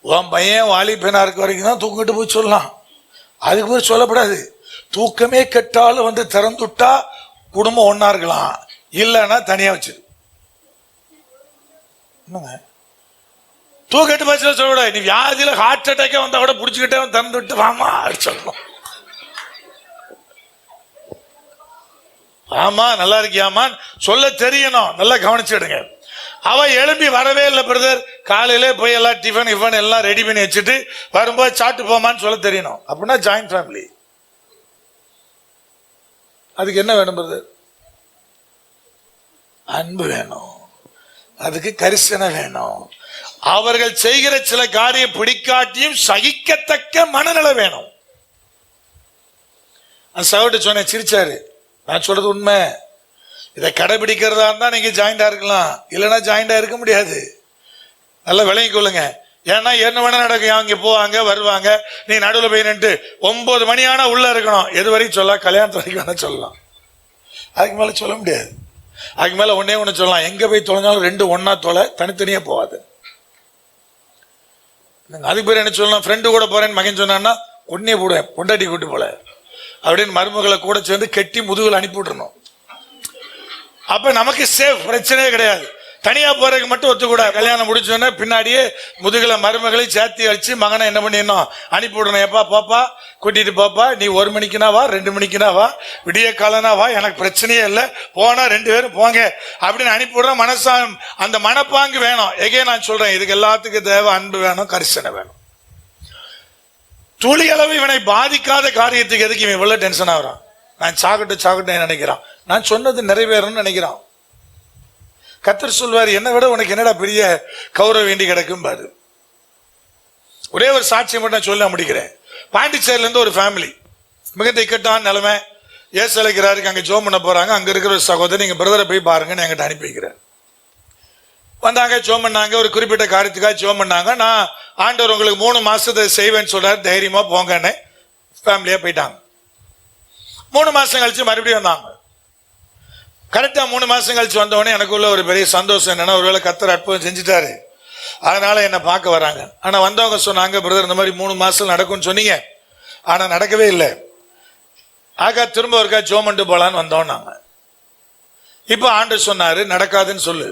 உன் பையன் வாலிபனா இருக்க வரைக்கும் தான் தூக்கம் கெட்டு போய் சொல்லலாம், அதுக்கு போய் சொல்லக்கூடாது. தூக்கமே கெட்டாலும் வந்து திறந்துட்டா குடும்பம் ஒன்னா இருக்கலாம், இல்லைன்னா தனியா வச்சிரு. தூக்கட்டு போய் சொல்லக்கூடாது. நீ வியாதியில ஹார்ட் அட்டாக்கே வந்தா கூட புடிச்சுக்கிட்டே திறந்து விட்டு வாமா சொல்லணும். ஆமா நல்லா இருக்கியாமா சொல்ல தெரியணும், நல்லா கவனிச்சுடுங்க. அவ எழுப்பி வரவே இல்லை பிரதர், காலையிலே போய் எல்லாம் டிஃபன் இஃபன் எல்லாம் ரெடி பண்ணி வச்சுட்டு வரும்போது சாப்பிட்டு போமான்னு சொல்ல தெரியணும். அப்படின்னா ஜாயிண்ட் ஃபேமிலி. அதுக்கு என்ன வேணும் பிரதர், அன்பு வேணும், அதுக்கு கரிசனை வேணும். அவர்கள் செய்கிற சில காரியம் பிடிக்காட்டியும் சகிக்கத்தக்க மனநிலை வேணும். அந்த சகோதரர் சொன்ன சிரிச்சாரு, நான் சொல்றது உண்மை. இதை கடைபிடிக்கிறதா இருந்தா நீங்க ஜாயிண்டா இருக்கலாம், இல்லைன்னா ஜாயிண்டா இருக்க முடியாது. நல்லா விளங்கி கொள்ளுங்க. ஏன்னா என்ன வேணா நடக்கும், அங்க போவாங்க வருவாங்க, நீ நடுவில் போய் நின்று 9 மணி ஆனா உள்ள இருக்கணும். எது வரைக்கும் சொல்லலாம், கல்யாணத்து வரைக்கும் வேணா சொல்லலாம், அதுக்கு மேல சொல்ல முடியாது. அதுக்கு மேல ஒன்னே ஒண்ணு சொல்லலாம், எங்க போய் தொலைஞ்சாலும் 2 ஒன்னா தொலை, தனித்தனியா போவாது. அதுக்கு பேர் என்ன சொல்லலாம், ஃப்ரெண்டு கூட போறேன்னு மகன் சொன்னான்னா ஒன்னே போடுவேன், பொண்டாட்டி கூட்டு போல அப்படின்னு மருமகளை கூட சேர்ந்து கெட்டி முதுகுல அனுப்பி விட்டுறணும். அப்ப நமக்கு சேஃப், பிரச்சனையே கிடையாது. தனியா போறதுக்கு மட்டும் ஒத்துக்கூட. கல்யாணம் முடிச்சோன்னே பின்னாடியே முதுகுல மருமகளை சேர்த்தி அடிச்சு மகனை என்ன பண்ணிடணும், அனுப்பி விடணும். எப்பா போப்பா, கூட்டிட்டு போப்பா, நீ 1 மணிக்குனா வா, 2 மணிக்குனா வா, விடிய காலனா வா, எனக்கு பிரச்சனையே இல்லை, போனா 2 பேரும் போங்க அப்படின்னு அனுப்பி விடுற அந்த மனப்பாங்கு வேணும். எகே நான் சொல்றேன், இதுக்கு எல்லாத்துக்கும் தேவை அன்பு வேணும், கரிசனை வேணும். துளி அளவு இவனை பாதிக்காத காரியத்துக்கு எதுக்கு இவன் இவ்வளவு டென்ஷன் ஆகுறான்? நான் சாகட்டும் நினைக்கிறான், நான் சொன்னது நிறைவேறணும்னு நினைக்கிறான். கர்த்தர் சொல்வார், என்னை விட உனக்கு என்னடா பெரிய கௌரவம் வேண்டி கிடக்கும் பாரு. ஒரே ஒரு சாட்சியம் மட்டும் சொல்ல முடிக்கிறேன். பாண்டிச்சேரியில இருந்து ஒரு ஃபேமிலி, மிகுந்த இக்கட்டான நிலைமை, ஏசலைக்கிறாருக்கு அங்க ஜோம் பண்ண போறாங்க. அங்க இருக்கிற ஒரு சகோதரர், நீங்க பிரதரை போய் பாருங்கன்னு என்கிட்ட அனுப்பி வைக்கிறேன். வந்தாங்க, ஜோம் பண்ணாங்க, ஒரு குறிப்பிட்ட காரியத்துக்காக ஜோம் பண்ணாங்க. நான் ஆண்டவர் உங்களுக்கு 3 மாசத்தை செய்வேன்னு சொல்றாரு, தைரியமா போங்கன்னு ஃபேமிலியா போயிட்டாங்க. 3 மாசம் கழிச்சு மறுபடியும் வந்தாங்க. கரெக்டா 3 மாசம் கழிச்சு வந்தவொடனே எனக்குள்ள ஒரு பெரிய சந்தோஷம் என்னன்னா, ஒருவேளை கர்த்தர் அற்புதம் செஞ்சுட்டாரு, அதனால என்ன பார்க்க வராங்க. ஆனா வந்தவங்க சொன்னாங்க, பிரதர் இந்த மாதிரி 3 மாசம் நடக்கும்னு சொன்னீங்க, ஆனா நடக்கவே இல்லை. ஆகா திரும்ப ஒருக்கா ஜோம் பண்ணிட்டு போலான்னு வந்தோம் நாங்க. இப்ப ஆண்டவர் சொன்னாரு, நடக்காதுன்னு சொல்லு,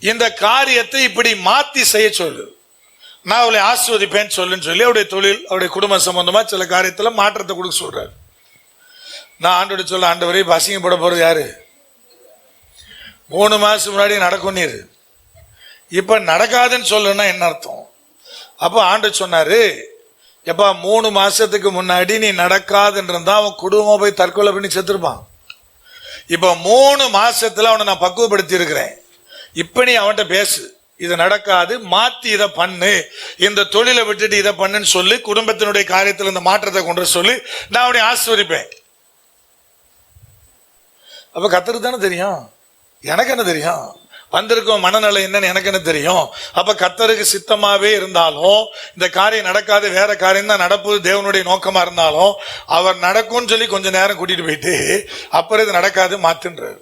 இந்த காரியத்தை இப்படி மாத்தி செய்ய சொல்லு, நான் அவளை ஆஸ்வதிப்பேன்னு சொல்லுன்னு சொல்லி அவருடைய தொழில், அவருடைய குடும்ப சம்பந்தமா சில காரியத்துல மாற்றத்தை கொடுக்க சொல்றாரு. நான் ஆண்டோட சொல்ல, ஆண்டவரே இப்ப அசிங்கப்பட போறது யாரு? 3 மாசம் முன்னாடி நடக்கும் நீர், இப்ப நடக்காதுன்னு சொல்லுன்னா என்ன அர்த்தம்? அப்ப ஆண்டவர் சொன்னாரு, எப்பா 3 மாசத்துக்கு முன்னாடி நீ நடக்காதுன்னு இருந்தா அவன் குடும்பம் போய் தற்கொலை பண்ணி செத்துருப்பான். இப்ப 3 மாசத்துல அவனை நான் பக்குவப்படுத்தி இருக்கிறேன். இப்ப நீ அவன்கிட்ட பேசு, இது நடக்காது, மாத்தி இதை பண்ணு, இந்த தொழிலை விட்டுட்டு இதை பண்ணுன்னு சொல்லி குடும்பத்தினுடைய காரியத்தில் இந்த மாற்றத்தை கொண்டு சொல்லி நான் அவனை ஆஸ்வதிப்பேன். அப்ப கர்த்தருக்கு தானே தெரியும், எனக்கு என்ன தெரியும்? வந்திருக்கும் மனநிலை என்னன்னு எனக்கு என்ன தெரியும்? அப்ப கர்த்தருக்கு சித்தமாவே இருந்தாலும் இந்த காரியம் நடக்காது, வேற காரியம் தான் நடப்பது தேவனுடைய நோக்கமா இருந்தாலும் அவர் நடக்கும்னு சொல்லி கொஞ்ச நேரம் கூட்டிட்டு போயிட்டு அப்புறம் இது நடக்காது மாத்துன்றார்.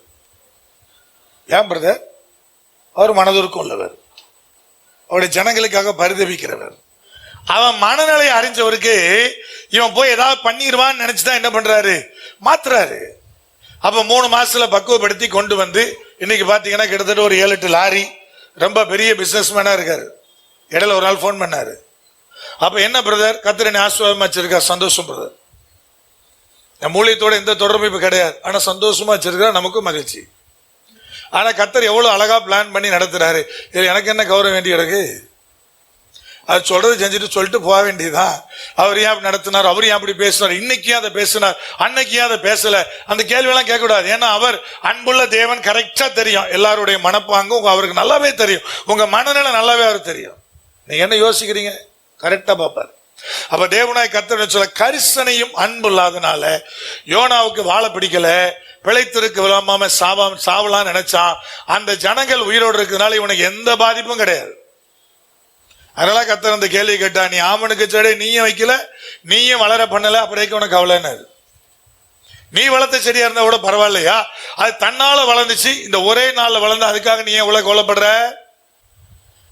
ஏன் பிரதர்? அவர் மனதுருக்கம் உள்ளவர், அவருடைய ஜனங்களுக்காக பரிதவிக்கிறவர். அவன் மனநிலை அறிஞ்சவருக்கு இவன் போய் ஏதாவது பண்ணிடுவான்னு நினைச்சுதான் என்ன பண்றாரு, மாத்துறாரு. அப்ப 3 மாசத்துல பக்குவப்படுத்தி கொண்டு வந்து இன்னைக்கு பாத்தீங்கன்னா கிட்டத்தட்ட ஒரு 7-8 லாரி, ரொம்ப பெரிய பிசினஸ் மேனா இருக்காரு. இடையில ஒரு நாள் போன் பண்ணாரு, அப்ப என்ன பிரதர், கர்த்தர் ஆசீர்வாதமா வச்சிருக்கா? சந்தோஷம் பிரதர், என் மூலியத்தோட எந்த தொடர்பு இப்ப கிடையாது, ஆனா சந்தோஷமா வச்சிருக்கா, நமக்கும் மகிழ்ச்சி. ஆனா கர்த்தர் எவ்வளவு அழகா பிளான் பண்ணி நடத்துறாரு. இது எனக்கு என்ன கௌரவம் வேண்டி கிடக்கு? அது சொல்றது செஞ்சுட்டு சொல்லிட்டு போக வேண்டியதுதான். அவர் ஏன் அப்படி நடத்தினார், அவர் ஏன் அப்படி பேசினார், இன்னைக்கு அதை பேசினார், அன்னைக்கு அதை பேசல, அந்த கேள்வியெல்லாம் கேட்கக்கூடாது. ஏன்னா அவர் அன்புள்ள தேவன், கரெக்டா தெரியும் எல்லாருடைய மனப்பாங்கும் அவருக்கு நல்லாவே தெரியும், உங்க மனநிலை நல்லாவே அவருக்கு தெரியும். நீங்க என்ன யோசிக்கிறீங்க, கரெக்டா பார்ப்பார். அப்ப தேவனாய் கர்த்தர் சொல்ல, கரிசனையும் அன்பு இல்லாதனால யோனாவுக்கு வாழ பிடிக்கல, பிழைத்திருக்க விழாம சாவலாம் நினைச்சா. அந்த ஜனங்கள் உயிரோடு இருக்கிறதுனால இவனுக்கு எந்த பாதிப்பும் கிடையாது. அதனால கர்த்தர் அந்த கேள்வி கேட்டா, நீ ஆமனுக்கு செடி நீயும் வைக்கல, நீயும் வளர பண்ணல, அப்படியே உனக்கு கவலைன்னு. நீ வளர்த்த செடியா இருந்தா கூட பரவாயில்லையா, அது தன்னால வளர்ந்துச்சு, இந்த ஒரே நாள்ல வளர்ந்து, அதுக்காக நீ ஏன் இவ்வளவு கவலைப்படுற?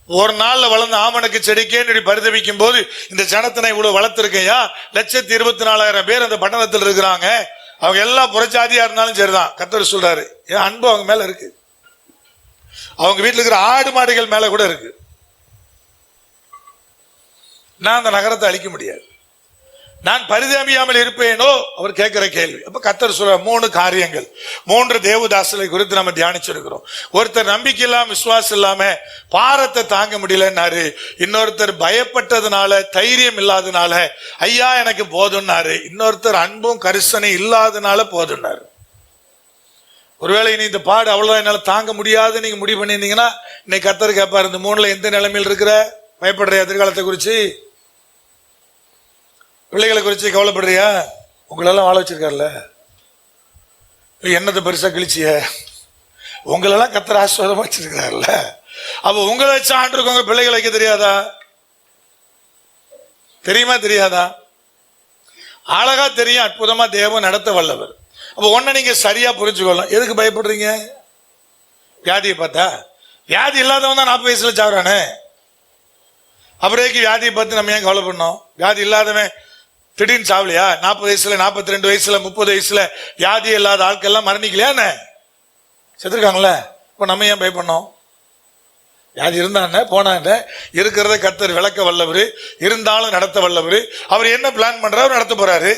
ஒரு நாள்ல வளர்ந்த ஆமனுக்கு செடிக்கே நீ பரிதவிக்கும் போது இந்த ஜனத்தினை இவ்வளவு வளர்த்திருக்கையா? 124,000 பேர் அந்த பட்டணத்தில் இருக்கிறாங்க, அவங்க எல்லாம் புறஜாதியா இருந்தாலும் சரிதான். கர்த்தர் சொல்றாரு, என் அன்பு அவங்க மேல இருக்கு, அவங்க வீட்டுல இருக்கிற ஆடு மாடுகள் மேல கூட இருக்கு. நான் அந்த நகரத்தை அழிக்க முடியாது, நான் பரிதபியாமல் இருப்பேனோ? அவர் கேட்கிற கேள்வி. அப்ப கர்த்தர் சொல்ற 3 காரியங்கள், 3 தேவதாசலை குறித்து நம்ம தியானிச்சிருக்கிறோம். ஒருத்தர் நம்பிக்கை இல்லாம விசுவாசம் இல்லாம பாரத்தை தாங்க முடியலன்னாரு, இன்னொருத்தர் பயப்பட்டதுனால தைரியம் இல்லாதனால ஐயா எனக்கு போதும்னாரு, இன்னொருத்தர் அன்பும் கரிசனை இல்லாதனால போதும்னாரு. ஒருவேளை நீ இந்த பாடு அவ்வளவுதான் என்னால தாங்க முடியாது நீங்க முடிவு பண்ணியிருந்தீங்கன்னா இன்னைக்கு கர்த்தர் கேட்பாரு, இந்த 3ல எந்த நிலைமையில் இருக்கிற? பயப்படுற எதிர்காலத்தை குறிச்சு, பிள்ளைகளை குறிச்சு கவலைப்படுறியா? உங்களெல்லாம் வாழ வச்சிருக்காருல்ல, என்னத்தை பெருசா கிழிச்சிய, உங்களெல்லாம் கர்த்தர் ஆசீர்வாதமா வச்சிருக்கிறாருல்ல. அப்ப உங்களை வச்சு ஆண்டுருக்கவங்க பிள்ளைகளை வைக்க தெரியாதா? தெரியுமா தெரியாதா? அழகா தெரியும், அற்புதமா தேவன் நடத்த வல்லவர். அப்ப ஒன்ன நீங்க சரியா புரிஞ்சுக்கொள்ளலாம். எதுக்கு பயப்படுறீங்க? வியாதியை பார்த்தா? வியாதி இல்லாதவன் தான் 40 வயசுல சாவறானே, அப்புறம் வியாதியை பார்த்து நம்ம ஏன் கவலை பண்ணோம்? வியாதி இல்லாதவன் திடீர்னு சாவலையா? 40 வயசுல 42 வயசுல 30 வயசுல வியாதி இல்லாத ஆட்கள் எல்லாம் மரணிக்கலையா? செத்துருக்காங்களே. இப்போ நம்ம ஏன் பயப்படணும்? யார் இருந்தானே போனாங்க, இருக்கிறத கர்த்தர் விளக்க வல்லவர், இருந்தாலும் நடத்த வல்லவர். அவர் என்ன பிளான் பண்றாரு நடத்த போறாரு.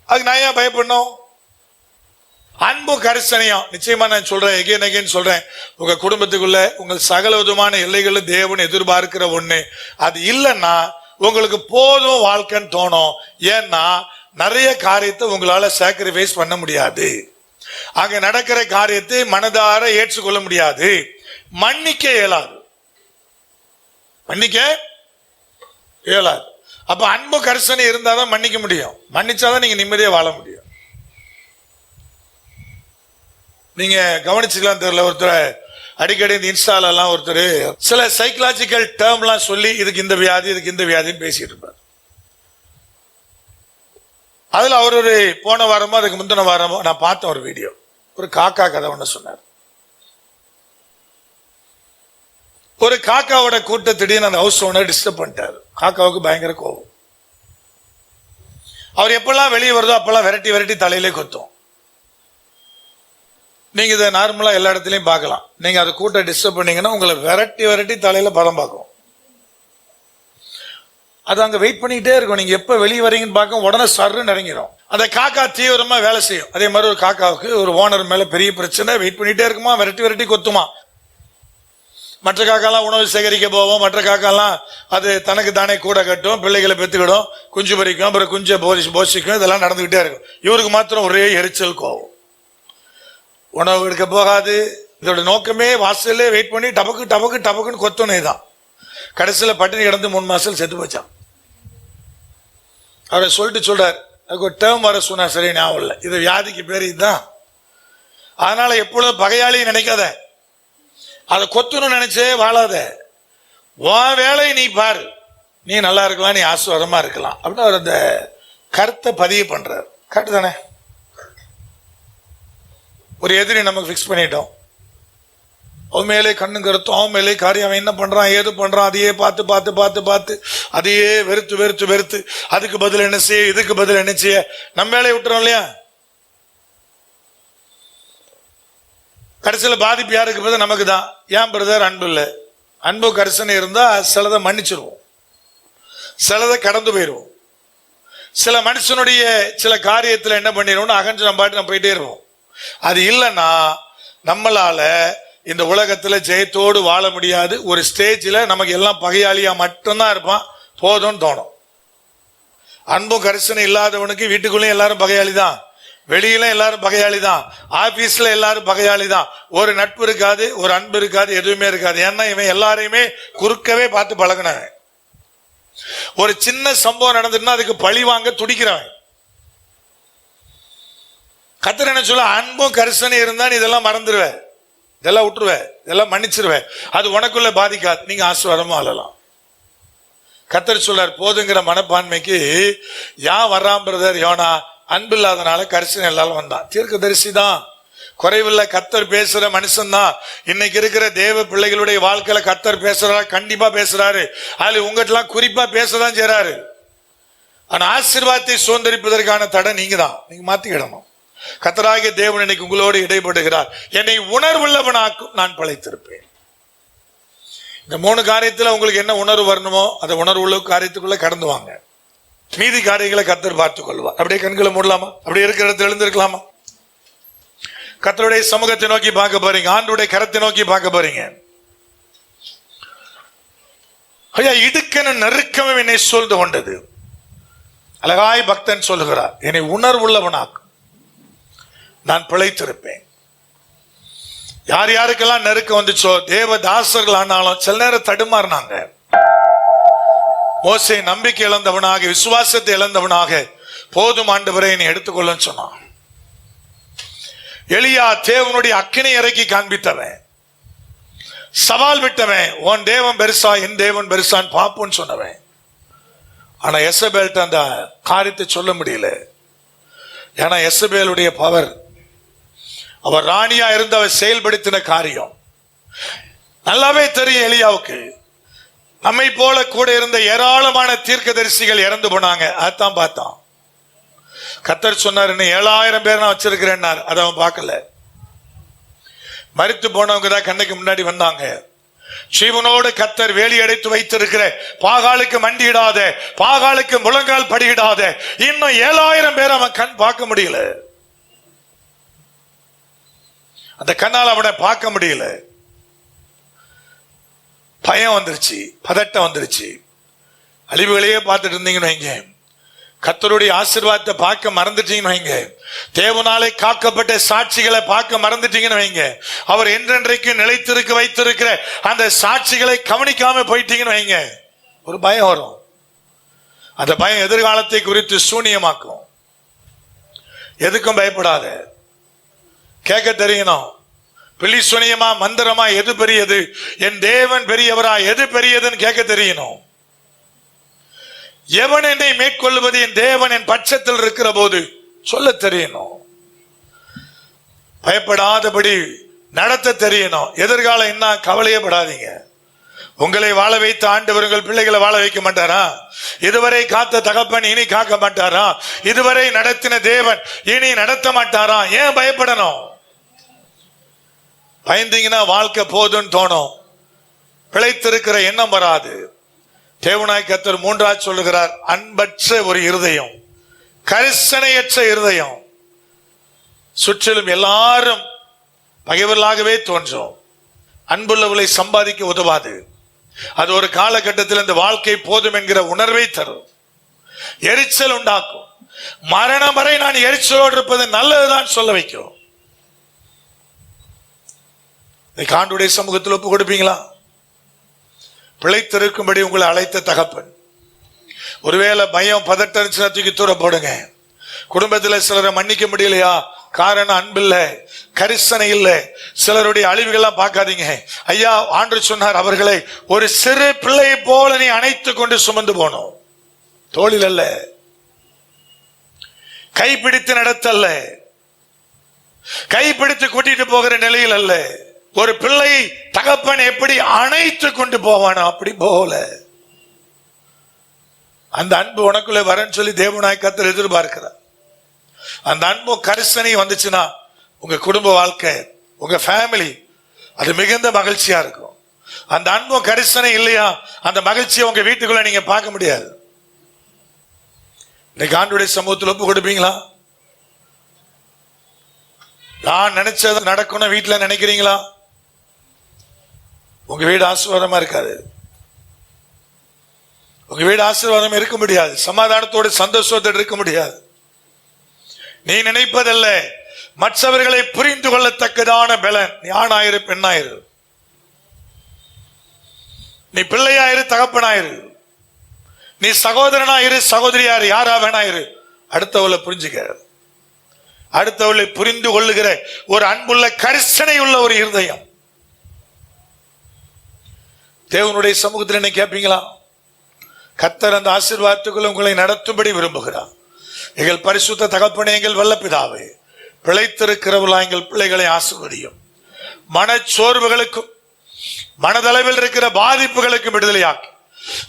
அதுக்கு நான் ஏன் பயப்படணும்? அன்பு கரிசனையும் நிச்சயமா நான் சொல்றேன், எகைன் சொல்றேன், உங்க குடும்பத்துக்குள்ள உங்கள் சகல விதமான எல்லைகளும் தேவன் எதிர்பார்க்கிற ஒண்ணு. அது இல்லைன்னா உங்களுக்கு போதும் வாழ்க்கைன்னு தோணும். ஏன்னா நிறைய காரியத்தை உங்களால சாக்ரிஃபைஸ் பண்ண முடியாது. அங்க நடக்கிற காரியத்தை மனதார ஏற்றுக்கொள்ள முடியாது. மன்னிக்க இயலாது. மன்னிக்க இயலாது. அப்ப அன்பு கரிசனை இருந்தாதான் மன்னிக்க முடியும். மன்னிச்சாதான் நீங்க நிம்மதியா வாழ முடியும். நீங்க கவனிச்சுக்கலாம் தெரியல, ஒருத்தர் அடிக்கடி இந்த இன்ஸ்டால எல்லாம் ஒருத்தர் சில சைக்கலாஜிக்கல் டேர்ம் எல்லாம் சொல்லி இதுக்கு இந்த வியாதி இதுக்கு இந்த வியாதின்னு பேசிட்டு இருப்பார். அதுல அவர் ஒரு போன வாரமோ அதுக்கு முந்தின வாரமோ நான் பார்த்த ஒரு வீடியோ, ஒரு காக்கா கதை ஒண்ணு சொன்னார். ஒரு காக்காவோட கூட்ட திடீர்னு அந்த ஹவுஸ் ஓனர் டிஸ்டர்ப் பண்ணிட்டாரு. காக்காவுக்கு பயங்கர கோபம். அவர் எப்பெல்லாம் வெளியே வருதோ அப்பெல்லாம் விரட்டி விரட்டி தலையிலே கொத்தும். நீங்க இதை நார்மலா எல்லா இடத்துலயும் பார்க்கலாம். நீங்க அதை கூட்ட டிஸ்டர்ப் பண்ணீங்கன்னா உங்களை விரட்டி விரட்டி தலையில பதம் பார்க்கும். அது அங்க வெயிட் பண்ணிக்கிட்டே இருக்கும். நீங்க எப்ப வெளியே வரீங்கன்னு பார்க்க உடனே சர்ன்னு இறங்கிடும். அந்த காக்கா தீவிரமா வேலை செய்யும். அதே மாதிரி ஒரு காக்காவுக்கு ஒரு ஓனர் மேல பெரிய பிரச்சனை, வெயிட் பண்ணிட்டே இருக்குமா, விரட்டி விரட்டி கொத்துமா. மற்ற காக்காலாம் உணவு சேகரிக்க போவோம், மற்ற காக்காலாம் அது தனக்கு தானே கூட கட்டும், பிள்ளைகளை பெற்றுக்கிடும், குஞ்சு பறிக்கும், அப்புறம் குஞ்சை போஷிக்கும், இதெல்லாம் நடந்துகிட்டே இருக்கும். இவருக்கு மாத்திரம் ஒரே எரிச்சல் கோவம். உணவு எடுக்க போகாது. இதோட நோக்கமே வாசல்ல வெயிட் பண்ணி டபக்கு டபக்கு டபக்குன்னு கொத்தனே தான். கடைசியில் பட்டினி கிடந்து 3 மாசம் செத்து போச்சான். அவரை சொல்லிட்டு சொல்றாரு, அதுக்கு ஒரு டேர்ம் வர சொன்னா சரி ஞாபகம் இல்லை, இது வியாதிக்கு பேர் இதுதான். அதனால எப்பொழுதும் பகையாளி நினைக்காத, அதை கொத்தணும் நினைச்சே வாழாத. உன் வேலையை நீ பாரு, நீ நல்லா இருக்கலாம், நீ ஆசுவாதமா இருக்கலாம் அப்படின்னு அவர் அந்த கருத்தை பதிவு பண்றாரு. கரெக்டு தானே? ஒரு எதிரி நமக்கு பிக்ஸ் பண்ணிட்டோம். அவன் மேலே கண்ணு கருத்தும், அவன் மேலே காரியம், அவன் என்ன பண்றான் ஏது பண்றான் அதையே பார்த்து பார்த்து பார்த்து பார்த்து அதையே வெறுத்து வெறுத்து வெறுத்து அதுக்கு பதில் என்ன செய்ய இதுக்கு பதில் என்ன செய்ய நம்ம மேலே விட்டுறோம் இல்லையா? கடைசியில் பாதிப்பு யாருக்கு பதில் நமக்கு தான். ஏன் பிரதர்? அன்பு இல்லை. அன்பு கரிசனை இருந்தா சிலதை மன்னிச்சிருவோம், சிலதை கடந்து போயிடுவோம். சில மனுஷனுடைய சில காரியத்தில் என்ன பண்ணிடுவோம்னு அகன்று நம்ம பாட்டு நம்ம போயிட்டே இருப்போம். அது இல்லைன்னா நம்மளால இந்த உலகத்துல ஜெயத்தோடு வாழ முடியாது. ஒரு ஸ்டேஜில் நமக்கு எல்லாம் பகையாளியா மட்டும்தான் இருப்பான், போதும்னு தோணும். அன்பும் கரிசனை இல்லாதவனுக்கு வீட்டுக்குள்ளேயும் எல்லாரும் பகையாளி தான், வெளியில எல்லாரும் பகையாளி தான், ஆபீஸ்ல எல்லாரும் பகையாளி தான். ஒரு நட்பு இருக்காது, ஒரு அன்பு இருக்காது, எதுவுமே இருக்காது. ஏன்னா இவன் எல்லாரையுமே குறுக்கவே பார்த்து பழகினவன். ஒரு சின்ன சம்பவம் நடந்துட்டுனா அதுக்கு பழி வாங்க துடிக்கிறவன். கர்த்தர் என்ன சொல்ல, அன்பும் கரிசனை இருந்தா நீ இதெல்லாம் மறந்துடுவேன், இதெல்லாம் விட்டுருவேன், இதெல்லாம் மன்னிச்சிருவேன், அது உனக்குள்ள பாதிக்காது, நீங்க ஆசீர்வாதமா வாழலாம். கர்த்தர் சொல்றார், போதுங்கிற மனப்பான்மைக்கு யான் வர்றான் பிரதர் யோனா, அன்பு இல்லாதனால கரிசனை இல்லாத வந்தான். தீர்க்கதரிசி தான், குறைவில்லை. கர்த்தர் பேசுற மனுஷன் தான். இன்னைக்கு இருக்கிற தேவ பிள்ளைகளுடைய வாழ்க்கையில கர்த்தர் பேசுறாரு, கண்டிப்பா பேசுறாரு. அதுல உங்ககிட்ட குறிப்பா பேசதான் செய்றாரு. ஆனா ஆசீர்வாதத்தை சுதந்திரிப்பதற்கான தடை நீங்க தான், நீங்க மாத்திக்கிடணும். கர்த்தராகிய தேவன் இன்னைக்கு உங்களோடு இடைப்படுகிறார். என்னை உணர்வுள்ளவனாக்கும் நான் பிழைத்திருப்பேன். இந்த 3 காரியத்துல உங்களுக்கு என்ன உணர்வு வரணுமோ அதை உணர்வுள்ள காரியத்துக்குள்ள கடந்து வாங்க. மீதி காரியங்களை கர்த்தர் பார்த்துக் கொள்வார். அப்படியே கண்களை மூடலாமா? அப்படியே இருக்கிற இடத்துல எழுந்திருக்கலாமா? கர்த்தருடைய சமூகத்தை நோக்கி பார்க்க போறீங்க, ஆண்டவருடைய கரத்தை நோக்கி பார்க்க போறீங்க. ஐயா, இடுக்கன நெருக்கமும் என்னை சூழ்ந்து கொண்டது. அழகாய் பக்தன் சொல்லுகிறார், என்னை உணர்வுள்ளவனாக்கும் நான் பிழைத்திருப்பேன். யார் யாருக்கெல்லாம் நெருக்கம் வந்துச்சோ, தேவதாசர்கள் ஆனாலும் சில நேரம் தடுமாறினாங்க. மோசே நம்பிக்கை இழந்தவனாக, விசுவாசத்தை இழந்தவனாக, போதும் ஆண்டவரே என்னை எடுத்துக்கொள்ளுன்னு சொன்னான். எலியா தேவனுடைய அக்கினை இறக்கி காண்பித்தவன், சவால் விட்டவன், உன் தேவன் பெருசா என் தேவன் பெருசான்னு பாப்போன்னு சொன்னவன். ஆனா எசபேல்ட்ட அந்த காரியத்தை சொல்ல முடியல. ஏன்னா எசபேலுடைய பவர், அவர் ராணியா இருந்த அவர் செயல்படுத்தின காரியம் நல்லாவே தெரியும் எலியாவுக்கு. நம்மை போல கூட இருந்த ஏராளமான தீர்க்கதரிசிகள் இறந்து போனாங்க. அதான் பார்த்தான். கர்த்தர் சொன்னார், இன்னும் 7000 பேர் நான் வச்சிருக்கிறேன். அதை அவன் பார்க்கல. மரித்து போனவங்க தான் கண்ணுக்கு முன்னாடி வந்தாங்க. ஜீவனோடு கர்த்தர் வேலி அடைத்து வைத்திருக்கிற பாகாலுக்கு மண்டியிடாத, பாகாலுக்கு முழங்கால் படியிடாத இன்னும் 7000 பேர் அவன் கண் பார்க்க முடியல. அந்த கண்ணால் அவனை பார்க்க முடியல. பயம் வந்துருச்சு, பதட்டம் வந்துருச்சு. அழிவுகளையே பார்த்துட்டு இருந்தீங்கன்னு வைங்க, கர்த்தருடைய ஆசீர்வாதத்தை பார்க்க மறந்துட்டீங்கன்னு வைங்க, தேவனாலே காக்கப்பட்ட சாட்சிகளை பார்க்க மறந்துட்டீங்கன்னு வைங்க, அவர் என்றென்றைக்கு நிலைத்திருக்க வைத்திருக்கிற அந்த சாட்சிகளை கவனிக்காம போயிட்டீங்கன்னு வைங்க, ஒரு பயம் வரும். அந்த பயம் எதிர்காலத்தை குறித்து சூனியமாக்கும். எதுக்கும் பயப்படாத, கேட்க தெரியணும். பிள்ளி சுனியமா மந்திரமா எது பெரியது, என் தேவன் பெரியவரா எது பெரியதுன்னு கேட்க தெரியணும். எவன் என்னை மேற்கொள்வது, என் தேவன் என் பட்சத்தில் இருக்கிற போது சொல்ல தெரியணும். பயப்படாதபடி நடத்த தெரியணும். எதிர்காலம் என்ன கவலையே படாதீங்க. உங்களை வாழ வைத்த ஆண்டவர் உங்கள் பிள்ளைகளை வாழ வைக்க மாட்டாரா? இதுவரை காத்த தகப்பன் இனி காக்க மாட்டாரா? இதுவரை நடத்தின தேவன் இனி நடத்த மாட்டாரா? ஏன் பயப்படணும்? பயந்தீங்கன்னா வாழ்க்கை போதுன்னு தோணும், பிழைத்திருக்கிற எண்ணம் வராது. தேவனாய் கர்த்தர் 3ஆவது சொல்லுகிறார், அன்பற்ற ஒரு இருதயம், கரிசனையற்ற இருதயம். சுற்றிலும் எல்லாரும் பகைவர்களாகவே தோன்றும். அன்புள்ளவர்களை சம்பாதிக்க உதவாது. அது ஒரு காலகட்டத்தில் இந்த வாழ்க்கை போதும் என்கிற உணர்வை தரும், எரிச்சல் உண்டாக்கும். மரணம் வரை நான் எரிச்சலோடு இருப்பது நல்லதுதான் சொல்ல வைக்கும். ஆண்டவருடைய சமூகத்தில் ஒப்பு கொடுப்பீங்களா? பிழைத்திருக்கும்படி உங்களை அழைத்த தகப்பன், ஒருவேளை பயம் பதட்டம் தூக்கி தூர போடுங்க. குடும்பத்தில் சிலரை மன்னிக்க முடியலையா? காரணம் அன்பில்லை, கரிசனை இல்லை. சிலருடைய அழிவுகள்லாம் பார்க்காதீங்க. ஐயா ஆண்டவர் சொன்னார், அவர்களை ஒரு சிறு பிள்ளை போல நீ அணைத்து கொண்டு சுமந்து போனோம். தோளில் அல்ல, கைப்பிடித்து நடத்தல்ல, கைப்பிடித்து கூட்டிட்டு போகிற நிலையில் அல்ல. ஒரு பிள்ளை தகப்பன் எப்படி அணைத்து கொண்டு போவானோ அப்படி போல அந்த அன்பு உனக்குள்ள வரன்னு சொல்லி தேவனாய் கர்த்தர் எதிர்பார்க்கிறார். அந்த அன்பு கரிசனை வந்துச்சுன்னா உங்க குடும்ப வாழ்க்கை, உங்க ஃபேமிலி அது மிகுந்த மகிழ்ச்சியா இருக்கும். அந்த அன்பு கரிசனை இல்லையா, அந்த மகிழ்ச்சியை உங்க வீட்டுக்குள்ள நீங்க பார்க்க முடியாது. இன்னைக்கு ஆண்டவருடைய சமூகத்தில் ஒப்பு கொடுப்பீங்களா? நான் நினைச்சது நடக்கணும் வீட்டுல நினைக்கிறீங்களா? உங்க வீடு ஆசீர்வாதமா இருக்காது. உங்க வீடு ஆசீர்வாதம் இருக்க முடியாது. சமாதானத்தோடு சந்தோஷத்தோடு இருக்க முடியாது. நீ நினைப்பதல்ல, மற்றவர்களை புரிந்து கொள்ளத்தக்கதான பலன். நீ ஆணாயிரு பெண்ணாயிரு, நீ பிள்ளையாயிரு தகப்பனாயிரு, நீ சகோதரனாயிரு சகோதரியாரு, யாரா வேணாயிரு, அடுத்தவளை புரிஞ்சுக்க. அடுத்தவளை புரிந்து கொள்ளுகிற ஒரு அன்புள்ள கரிசனை உள்ள ஒரு இருதயம். தேவனுடைய சமூகத்தில் என்ன கேட்பீங்களா? கர்த்தர் அந்த ஆசீர்வாதத்துக்குள்ள உங்களை நடத்தும்படி விரும்புகிறார். எங்கள் பரிசுத்த தகப்பனே, எங்கள் வல்ல பிதாவே, பிழைத்திருக்கிறவர்களா எங்கள் பிள்ளைகளை ஆசீர்வதியும். மனச்சோர்வுகளுக்கும் மனதளவில் இருக்கிற பாதிப்புகளுக்கும் விடுதலையாக்கி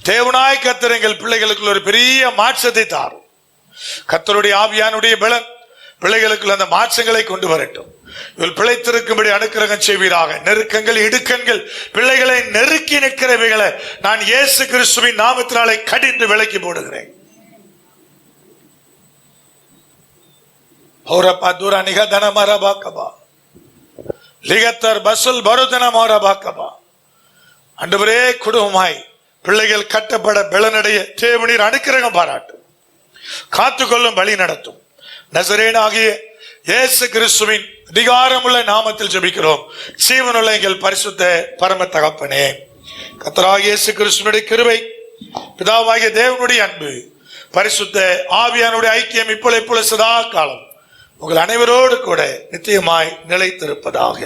தேவனாய் கர்த்தர் எங்கள் பிள்ளைகளுக்குள்ள ஒரு பெரிய மாற்றத்தை தாரும். கர்த்தருடைய ஆவியானுடைய பலன் பிள்ளைகளுக்குள்ள அந்த மாற்றங்களை கொண்டு வரட்டும். இவள் பிழைத்திருக்கும்படி அனுக்கிரகம் செய்வீராக. நெருக்கங்கள் இடுக்கண்கள் பிள்ளைகளை நெருக்கி நிற்கிறவைகளை நான் இயேசு கிறிஸ்துவின் நாமத்தினாலே கடிந்து விலக்கி போடுகிறேன். ஆண்டவரே, குடும்பமாய் பிள்ளைகள் கட்டப்பட பலனடைய தேவனீர் அனுக்கிரகம் பாராட்டும், காத்துக்கொள்ளும் வழி நடத்தும். நசரேயனாகிய இயேசு கிறிஸ்துவின் அதிகாரமுள்ள நாமத்தில் ஜெபிக்கிறோம் ஜீவனுள்ள எங்கள் பரிசுத்த பரம தகப்பனே. கர்த்தராகிய இயேசு கிறிஸ்துவினுடைய கிருபை, பிதாவாகிய தேவனுடைய அன்பு, பரிசுத்த ஆவியானுடைய ஐக்கியம் இப்பொழுது சதா காலம் உங்கள் அனைவரோடு கூட நித்தியமாய் நிலைத்திருப்பதாக.